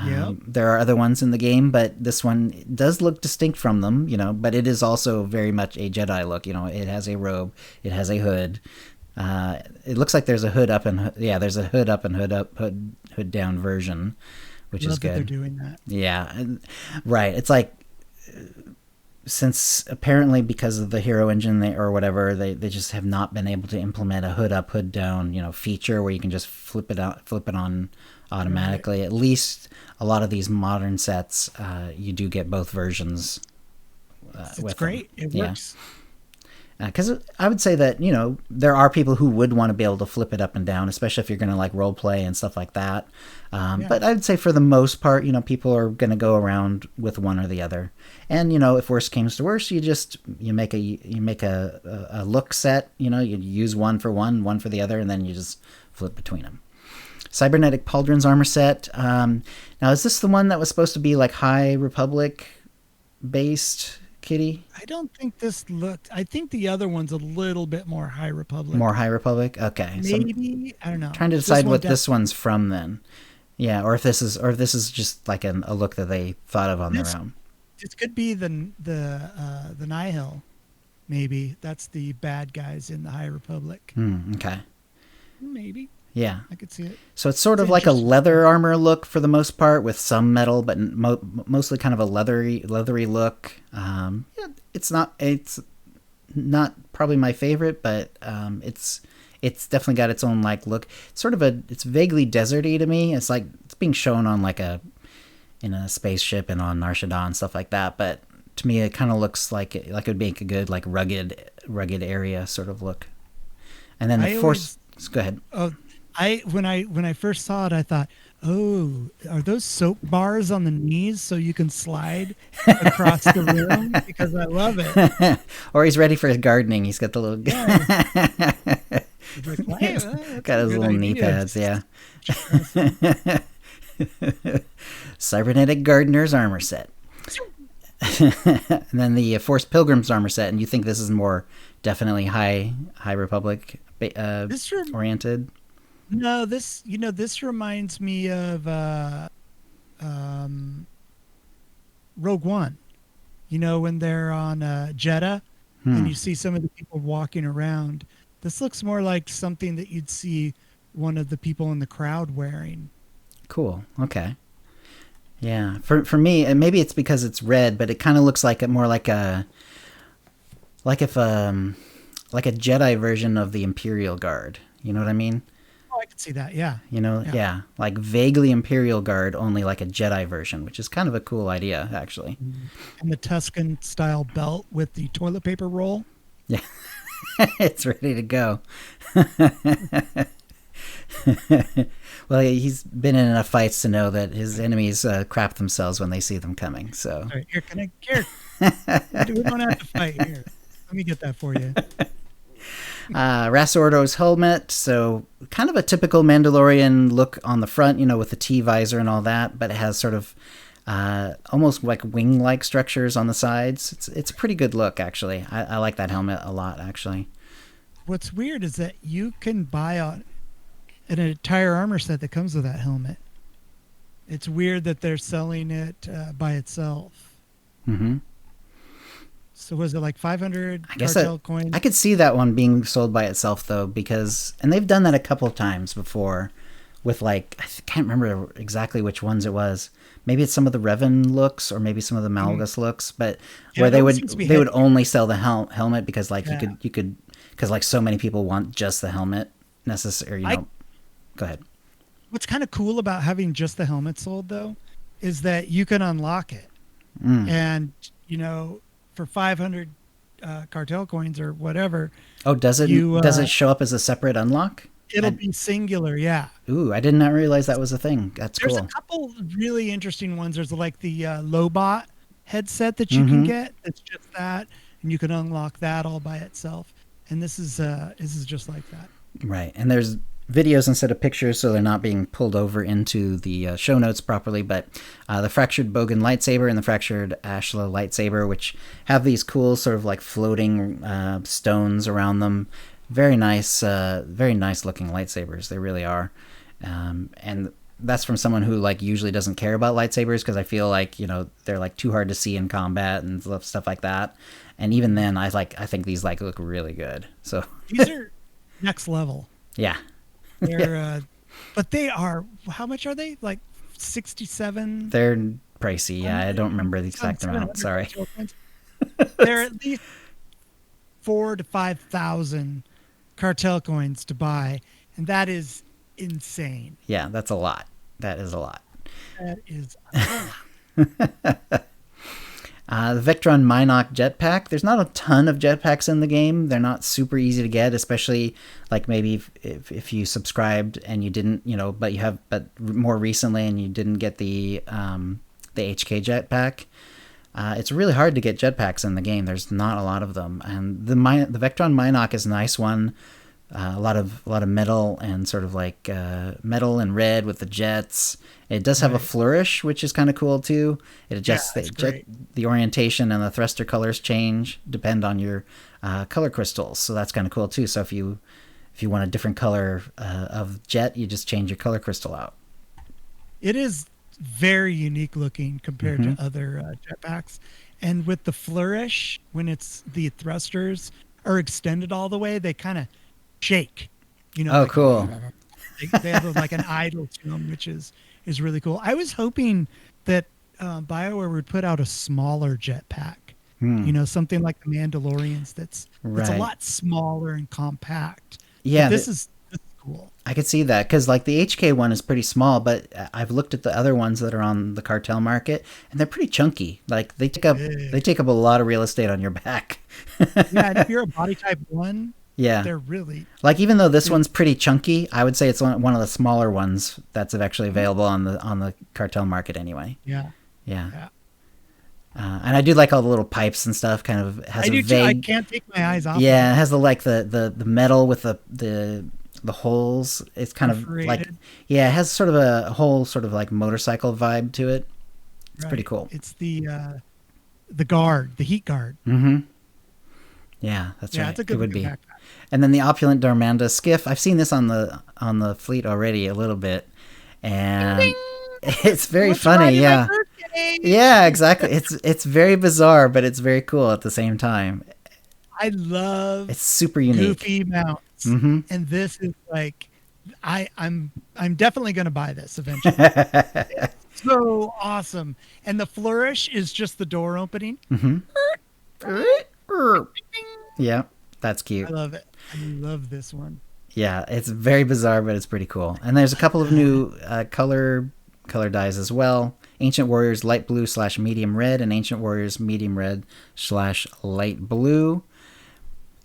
A: There are other ones in the game, but this one does look distinct from them, but it is also very much a Jedi look. It has a robe, it has a hood. It looks like there's a hood up and there's a hood up and hood down version, which is good.
B: That they're doing that.
A: Yeah, right. It's like, since apparently because of the hero engine or whatever, they just have not been able to implement a hood up, hood down, feature where you can just flip it on automatically. Right. At least a lot of these modern sets, you do get both versions.
B: It's great. It works.
A: Because I would say that there are people who would want to be able to flip it up and down, especially if you're going to like role play and stuff like that. But I'd say for the most part, people are going to go around with one or the other. And if worst comes to worst, you make a look set. You use one for one for the other, and then you just flip between them. Cybernetic Pauldron's armor set. Now, is this the one that was supposed to be like High Republic based, Kitty?
B: I don't think this looked. I think the other one's a little bit more High Republic.
A: More High Republic? Okay.
B: Maybe. I don't know.
A: Trying to decide what this one's from then. Yeah, or if this is just like a look that they thought of on their own.
B: This could be the Nihil. Maybe that's the bad guys in the High Republic.
A: Okay.
B: Maybe.
A: Yeah,
B: I could see it.
A: So it's sort of like a leather armor look for the most part, with some metal, but mostly kind of a leathery look. It's not probably my favorite, but it's definitely got its own like look. It's vaguely deserty to me. It's like it's being shown on in a spaceship and on Nar Shaddaa and stuff like that. But to me, it kind of looks like it would make a good like rugged area sort of look. And then the Force. Go ahead.
B: When I first saw it, I thought, oh, are those soap bars on the knees so you can slide across the room? Because I love it.
A: Or he's ready for his gardening. He's got the little... got his little knee pads, yeah. Cybernetic Gardener's armor set. And then the Force Pilgrim's armor set, and you think this is more definitely High Republic
B: This rem-
A: oriented.
B: no, this reminds me of um, Rogue One. When they're on Jeddah and
A: Hmm.
B: you see some of the people walking around. This looks more like something that you'd see one of the people in the crowd wearing.
A: Cool. Okay. Yeah. For me, and maybe it's because it's red, but it kind of looks like more like a like a Jedi version of the Imperial Guard. You know what I mean?
B: Oh, I can see that. Yeah. Yeah.
A: Yeah, like vaguely Imperial Guard, only like a Jedi version, which is kind of a cool idea, actually.
B: And the Tuscan style belt with the toilet paper roll.
A: Yeah, it's ready to go. Well, he's been in enough fights to know that his enemies crap themselves when they see them coming. So,
B: All right, here. We don't have to fight here. Let me get that for you.
A: Rasordo's helmet, so kind of a typical Mandalorian look on the front, with the T visor and all that, but it has sort of almost like wing-like structures on the sides. It's a pretty good look, actually. I like that helmet a lot, actually.
B: What's weird is that you can buy an entire armor set that comes with that helmet. It's weird that they're selling it by itself.
A: Mm-hmm.
B: So was it like 500
A: I guess
B: cartel coins?
A: I could see that one being sold by itself, though, and they've done that a couple of times before with I can't remember exactly which ones it was. Maybe it's some of the Revan looks or maybe some of the Malgus looks, but where they would only sell the helmet because you could because so many people want just the helmet necessary, Go ahead.
B: What's kind of cool about having just the helmet sold, though, is that you can unlock it. And, for 500 cartel coins or whatever.
A: Oh, does it does it show up as a separate unlock?
B: It'll be singular, yeah.
A: Ooh, I did not realize that was a thing. That's cool.
B: There's a couple really interesting ones. There's like the Lobot headset that you can get. It's just that, and you can unlock that all by itself. And this is just like that.
A: Right, and there's videos instead of pictures, so they're not being pulled over into the show notes properly, but the Fractured Bogan lightsaber and the Fractured Ashla lightsaber, which have these cool sort of floating stones around them. Very nice looking lightsabers. They really are. And that's from someone who usually doesn't care about lightsabers, because I feel they're too hard to see in combat and stuff like that. And even then, I think these look really good. So
B: these are next level.
A: Yeah.
B: They're, but they are. How much are they? 67.
A: They're pricey. Yeah, I don't remember the exact amount. Sorry.
B: They're at least 4,000 to 5,000 cartel coins to buy, and that is insane.
A: Yeah, that's a lot. That is a lot.
B: That is a lot.
A: The Vectron Minoc jetpack. There's not a ton of jetpacks in the game. They're not super easy to get, especially maybe if you subscribed and you didn't, but more recently and you didn't get the HK jetpack. It's really hard to get jetpacks in the game. There's not a lot of them, and the Vectron Minoc is a nice one. A lot of metal and sort of metal and red with the jets. It does have a flourish, which is kind of cool too. It adjusts the orientation, and the thruster colors change depend on your color crystals. So that's kind of cool too. So if you want a different color of jet, you just change your color crystal out.
B: It is very unique looking compared to other jetpacks, and with the flourish, when the thrusters are extended all the way, they kind of shake.
A: Oh, cool.
B: They have an idle to them, which is really cool. I was hoping that BioWare would put out a smaller jetpack. Something like the Mandalorians that's a lot smaller and compact.
A: Yeah,
B: but this is cool.
A: I could see that, because the HK one is pretty small, but I've looked at the other ones that are on the cartel market, and they're pretty chunky. They take up a lot of real estate on your back.
B: Yeah, and if you're a body type 1,
A: yeah,
B: they're really
A: even though this one's pretty chunky, I would say it's one of the smaller ones that's actually available on the cartel market anyway.
B: Yeah.
A: And I do like all the little pipes and stuff. Kind of has a vague.
B: Too. I can't take my eyes off.
A: Yeah, it has the metal with the holes. It's kind of it has sort of a whole sort of motorcycle vibe to it. It's pretty cool.
B: It's the guard, the heat guard.
A: Mm-hmm. Yeah, that's right.
B: It's a good
A: it would be.
B: backpack.
A: And then the opulent Darmanda skiff. I've seen this on the fleet already a little bit, and
B: Ding,
A: it's very
B: what's
A: funny.
B: riding my
A: Yeah,
B: birthday?
A: yeah, exactly. It's very bizarre, but it's very cool at the same time.
B: I love
A: It's super unique.
B: goofy mounts,
A: Mm-hmm.
B: and this is like, I'm definitely going to buy this eventually. So awesome, and the flourish is just the door opening.
A: Mm-hmm. Yeah, that's cute.
B: I love it. I love this one.
A: Yeah, it's very bizarre, but it's pretty cool. And there's a couple of new color dyes as well. Ancient Warriors light blue / medium red, and Ancient Warriors medium red / light blue.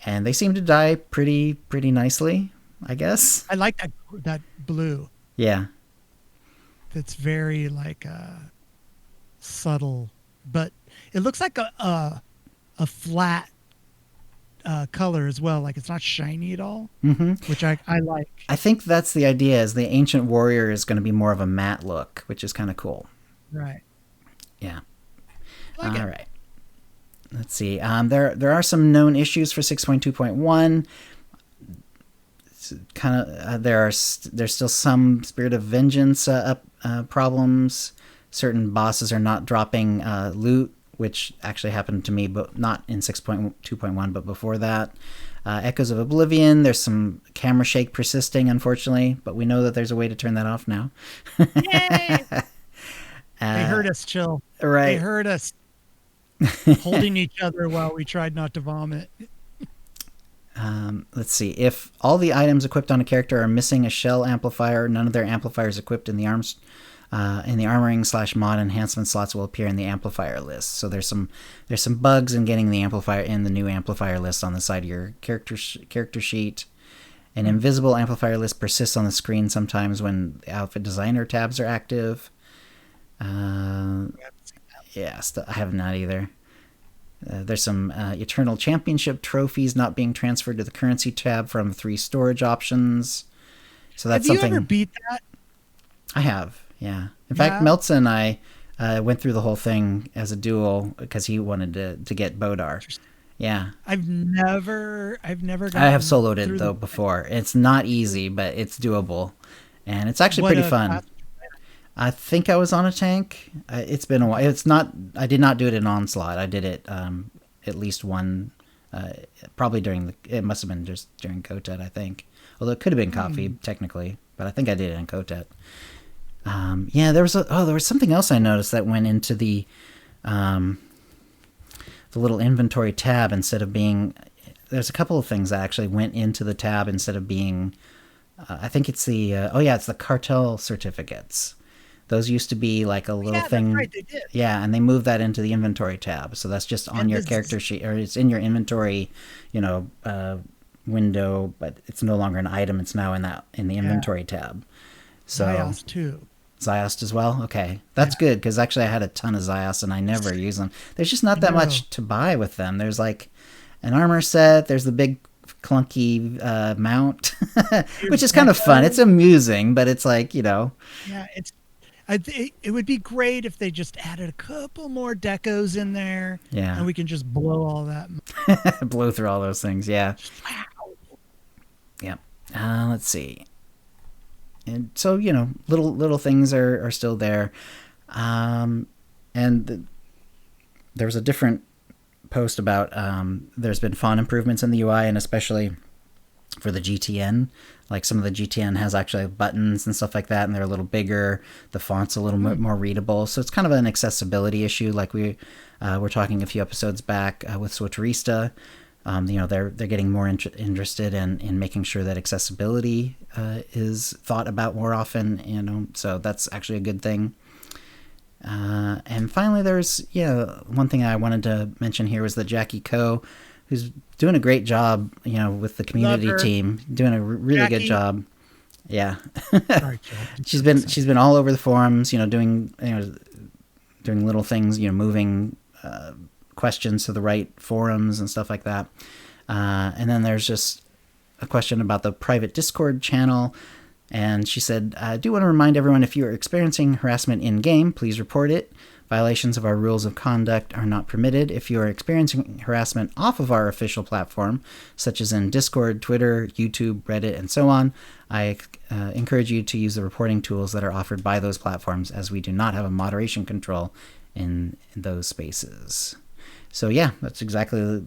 A: And they seem to dye pretty nicely, I guess.
B: I like that blue.
A: Yeah.
B: That's very like subtle, but it looks like a flat color as well. Like it's not shiny at all, which I like.
A: I think that's the idea. Is the Ancient Warrior is going to be more of a matte look, which is kind of cool.
B: Right.
A: Yeah.
B: I like
A: All right. Let's see. There are some known issues for 6.2.1. Kind of there's still some Spirit of Vengeance problems. Certain bosses are not dropping loot, which actually happened to me, but not in 6.2.1, but before that. Echoes of Oblivion. There's some camera shake persisting, unfortunately, but we know that there's a way to turn that off now.
B: Yay! They heard us, Chill.
A: Right.
B: They heard us holding each other while we tried not to vomit.
A: Let's see. If all the items equipped on a character are missing a shell amplifier, none of their amplifiers equipped in the armoring / mod enhancement slots will appear in the amplifier list. So there's some bugs in getting the amplifier in the new amplifier list on the side of your character sheet. An invisible amplifier list persists on the screen sometimes when the outfit designer tabs are active. Yeah, I have not either. There's some Eternal Championship trophies not being transferred to the currency tab from 3 storage options. So that's something.
B: Have you ever beat that?
A: I have, yeah. In fact, Meltz and I went through the whole thing as a duel because he wanted to get Bodar. Yeah.
B: I've never
A: I have soloed it though before. It's not easy, but it's doable, and it's actually pretty fun. I think I was on a tank. It's been a while. It's not. I did not do it in Onslaught. I did it at least one, probably during it must have been just during Kotet, I think. Although it could have been coffee technically, but I think I did it in Kotet. Yeah, there was something else I noticed that went into the little inventory tab instead of being. There's a couple of things that actually went into the tab instead of being. I think it's it's the cartel certificates. Those used to be like a little thing.
B: That's right, they did.
A: Yeah, and they moved that into the inventory tab. So that's just on your character sheet, or it's in your inventory, window, but it's no longer an item. It's now in the inventory tab. So
B: Zyos too.
A: Zyos as well? Okay. That's good, because actually I had a ton of Zyos and I never use them. There's just not that much to buy with them. There's like an armor set, there's the big clunky mount, which is kind of fun. It's amusing, but it's like,
B: Yeah, it would be great if they just added a couple more decos in there.
A: Yeah.
B: And we can just blow all that.
A: Blow through all those things, yeah.
B: Wow.
A: Yep. Let's see. And so, little things are still there. And there was a different post about there's been font improvements in the UI, and especially for the GTN. Like some of the GTN has actually buttons and stuff like that, and they're a little bigger. The font's a little more readable. So it's kind of an accessibility issue, like we were talking a few episodes back with Switcherista. They're getting more interested in making sure that accessibility is thought about more often. So that's actually a good thing. And finally, there's one thing I wanted to mention here was that Jackie Ko, who's doing a great job, with the community team, doing a really good job. Yeah.
B: Sorry,
A: she's been all over the forums, doing little things, moving questions to the right forums and stuff like that. And then there's just a question about the private Discord channel. And she said, I do want to remind everyone, if you are experiencing harassment in-game, please report it. Violations of our rules of conduct are not permitted. If you are experiencing harassment off of our official platform, such as in Discord, Twitter, YouTube, Reddit, and so on, I encourage you to use the reporting tools that are offered by those platforms, as we do not have a moderation control in those spaces. So yeah, that's exactly the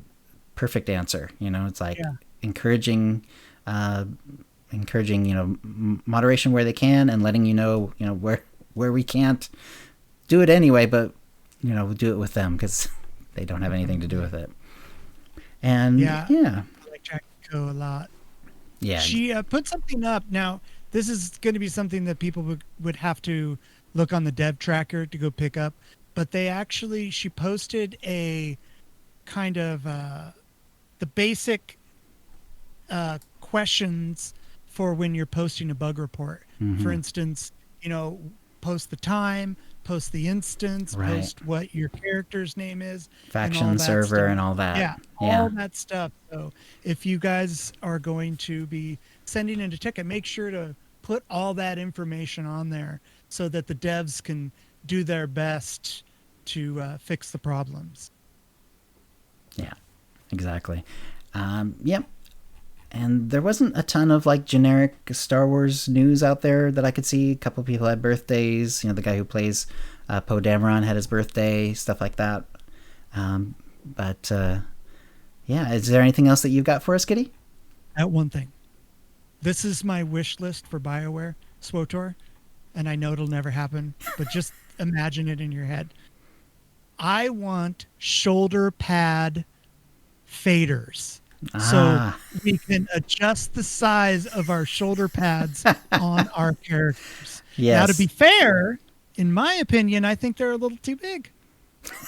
A: perfect answer. It's like encouraging, moderation where they can, and letting where we can't do it anyway, but do it with them because they don't have anything to do with it. And
B: I like Jackie Co a lot.
A: Yeah,
B: she put something up. Now this is going to be something that people would have to look on the dev tracker to go pick up, but she posted a kind of the basic questions for when you're posting a bug report.
A: Mm-hmm.
B: For instance, post the time, post the instance, post what your character's name is,
A: faction server, and all that.
B: Yeah, all that stuff. So if you guys are going to be sending in a ticket, make sure to put all that information on there so that the devs can do their best to fix the problems.
A: Yeah, exactly. Yep. And there wasn't a ton of like generic Star Wars news out there that I could see. A couple of people had birthdays. The guy who plays Poe Dameron had his birthday, stuff like that. But is there anything else that you've got for us, Kitty?
B: That one thing. This is my wish list for BioWare, SWTOR, and I know it'll never happen, but just imagine it in your head. I want shoulder pad faders. So we can adjust the size of our shoulder pads on our characters.
A: Yes.
B: Now, to be fair, in my opinion, I think they're a little too big.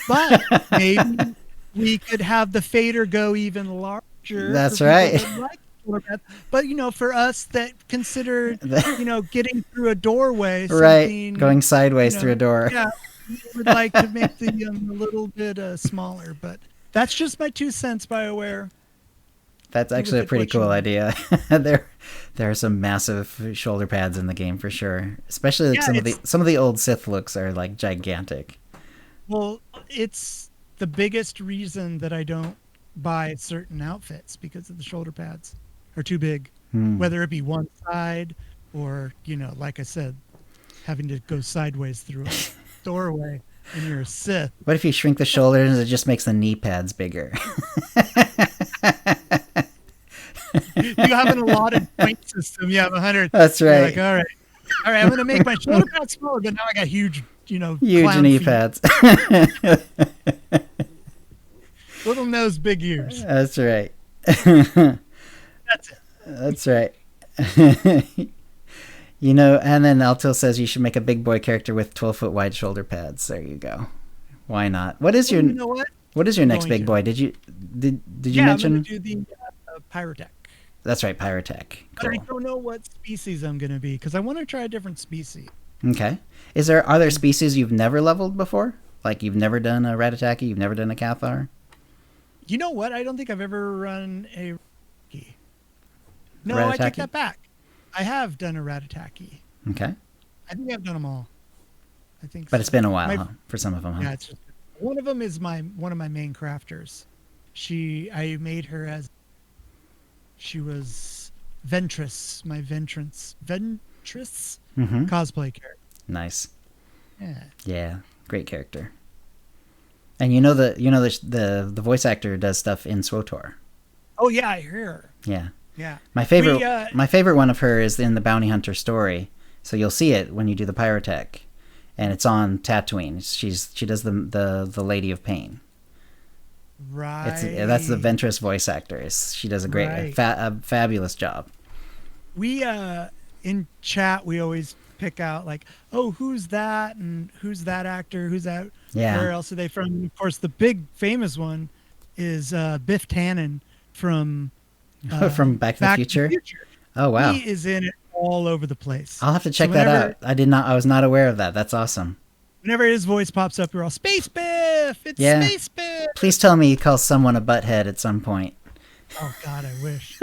B: But maybe we could have the fader go even larger.
A: That's right.
B: Like shoulder pads. But, for us that consider, getting through a doorway.
A: Right, going sideways through a door.
B: Yeah, we would like to make the a little bit smaller. But that's just my 2 cents, BioWare.
A: That's actually a pretty cool idea. There are some massive shoulder pads in the game for sure. Especially like some of the old Sith looks are like gigantic.
B: Well, it's the biggest reason that I don't buy certain outfits, because of the shoulder pads are too big. Whether it be one side or, like I said, having to go sideways through a doorway and you're a Sith.
A: What if you shrink the shoulders and it just makes the knee pads bigger?
B: You have an allotted point system. You have 100.
A: That's right.
B: You're like, all right, I'm going to make my shoulder pads smaller, but now I got huge,
A: huge knee pads.
B: Little nose, big ears.
A: That's right.
B: That's it.
A: That's right. And then Alto says you should make a big boy character with 12-foot wide shoulder pads. There you go. Why not? What is your?
B: You know what?
A: What is your next big boy? Did you mention?
B: I'm going to do the Pyrotech.
A: That's right, Pyrotech. Cool.
B: But I don't know what species I'm going to be, because I want to try a different species.
A: Okay. Are there species you've never leveled before? Like you've never done a Ratataki, you've never done a Cathar?
B: You know what? I don't think I've ever run a Ratataki. No,
A: Ratataki?
B: I take that back. I have done a Ratataki.
A: Okay.
B: I think I've done them all. I think.
A: But it's been a while, for some of them. Huh?
B: Yeah, it's just, one of them is one of my main crafters. I made her as. She was Ventress, my Ventress cosplay character.
A: Nice.
B: Yeah.
A: Yeah, great character. And the voice actor does stuff in SWTOR.
B: Oh yeah, I hear.
A: Yeah.
B: Yeah.
A: My favorite one of her is in the Bounty Hunter story. So you'll see it when you do the Pyrotech, and it's on Tatooine. She does the Lady of Pain.
B: Right.
A: That's the Ventress voice actor. She does a great, a fabulous job.
B: We in chat we always pick out like, oh, who's that, and who's that actor, who's that?
A: Yeah.
B: Where else are they from? And of course, the big famous one is Biff Tannen from
A: from Back to the Future. Oh wow.
B: He is in it all over the place.
A: I'll have to check that out. I was not aware of that. That's awesome.
B: Whenever his voice pops up, you're all, Space Biff! It's Space Biff!
A: Please tell me he calls someone a butthead at some point.
B: Oh, God, I wish.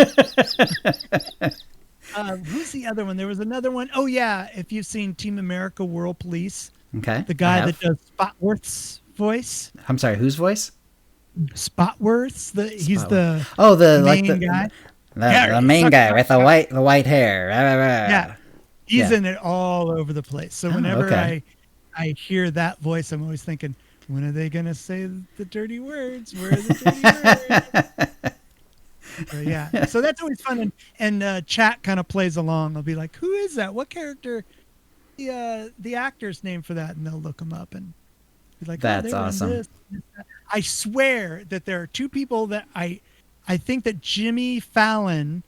B: Who's the other one? There was another one. Oh, yeah. If you've seen Team America World Police,
A: Okay.
B: The guy that does Spotworth's voice.
A: I'm sorry, whose voice?
B: Spotworth's. He's the main guy.
A: The main guy with the white hair.
B: Yeah. He's in it all over the place. So whenever I hear that voice, I'm always thinking, when are they going to say the dirty words? Where are the dirty words? So, yeah. So that's always fun. And chat kind of plays along. I'll be like, who is that? What character? The actor's name for that. And they'll look him up and be like,
A: that's awesome.
B: I swear that there are two people that I think that Jimmy Fallon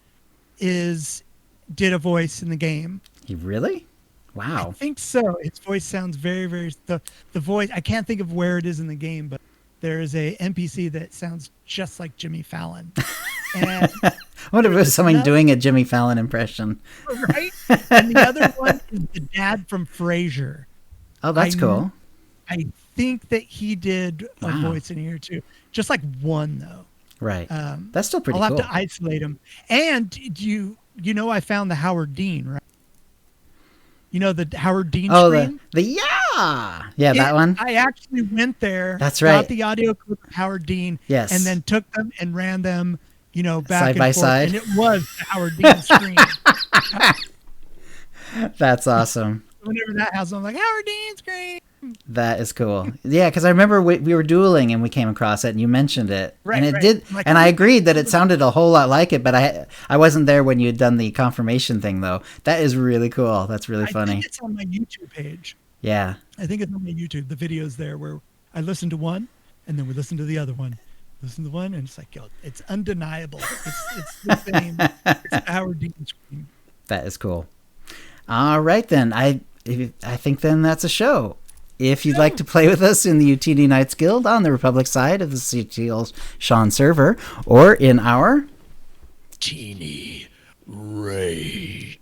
B: did a voice in the game.
A: He really? Wow.
B: I think so. His voice sounds very, very the voice. I can't think of where it is in the game, but there is a NPC that sounds just like Jimmy Fallon. And
A: what if it was someone doing a Jimmy Fallon impression?
B: Right. And the other one is the dad from Frasier.
A: Oh, that's cool.
B: I think that he did a voice in here too. Just like one though.
A: Right. That's still pretty cool.
B: I'll have to isolate him. And I found the Howard Dean, right? You know the Howard Dean screen?
A: That one.
B: I actually went there.
A: That's right.
B: Got the audio clip of Howard Dean.
A: Yes.
B: And then took them and ran them, back
A: side
B: and
A: by
B: forth.
A: side.
B: And it was the Howard Dean screen.
A: That's awesome.
B: Whenever that happens, I'm like, Howard Dean screen.
A: That is cool. Yeah, because I remember we were dueling and we came across it and you mentioned it.
B: Right,
A: and it
B: right.
A: did.
B: Like,
A: and I agreed that it sounded a whole lot like it, but I wasn't there when you had done the confirmation thing, though. That is really cool. That's really funny.
B: I think it's on my YouTube page.
A: Yeah.
B: I think it's on my YouTube. The video's there where I listen to one and then we listen to the other one. Listen to one and it's like, it's undeniable. It's the same. It's the Howard Dean screen.
A: That is cool. All right, then. I think then that's a show. If you'd like to play with us in the UTD Knights Guild on the Republic side of the CTL Sean server, or in our
B: Teeny Ray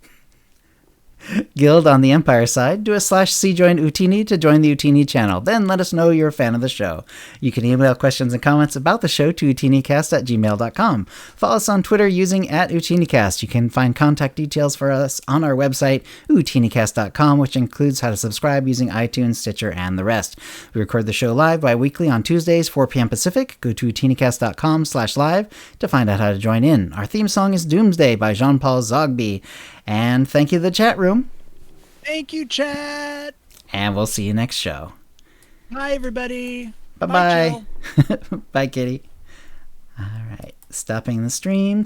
A: Guild on the Empire side, do a /C join Utini to join the Utini channel. Then let us know you're a fan of the show. You can email questions and comments about the show to Ootinicast@gmail.com. Follow us on Twitter using @Ootinicast. You can find contact details for us on our website, Ootinicast.com, which includes how to subscribe using iTunes, Stitcher, and the rest. We record the show live bi-weekly on Tuesdays, 4 p.m. Pacific. Go to Ootinicast.com/live to find out how to join in. Our theme song is Doomsday by Jean-Paul Zogby. And thank you to the chat room.
B: Thank you, chat.
A: And we'll see you next show.
B: Bye, everybody.
A: Bye-bye. Bye, Kitty. All right. Stopping the stream.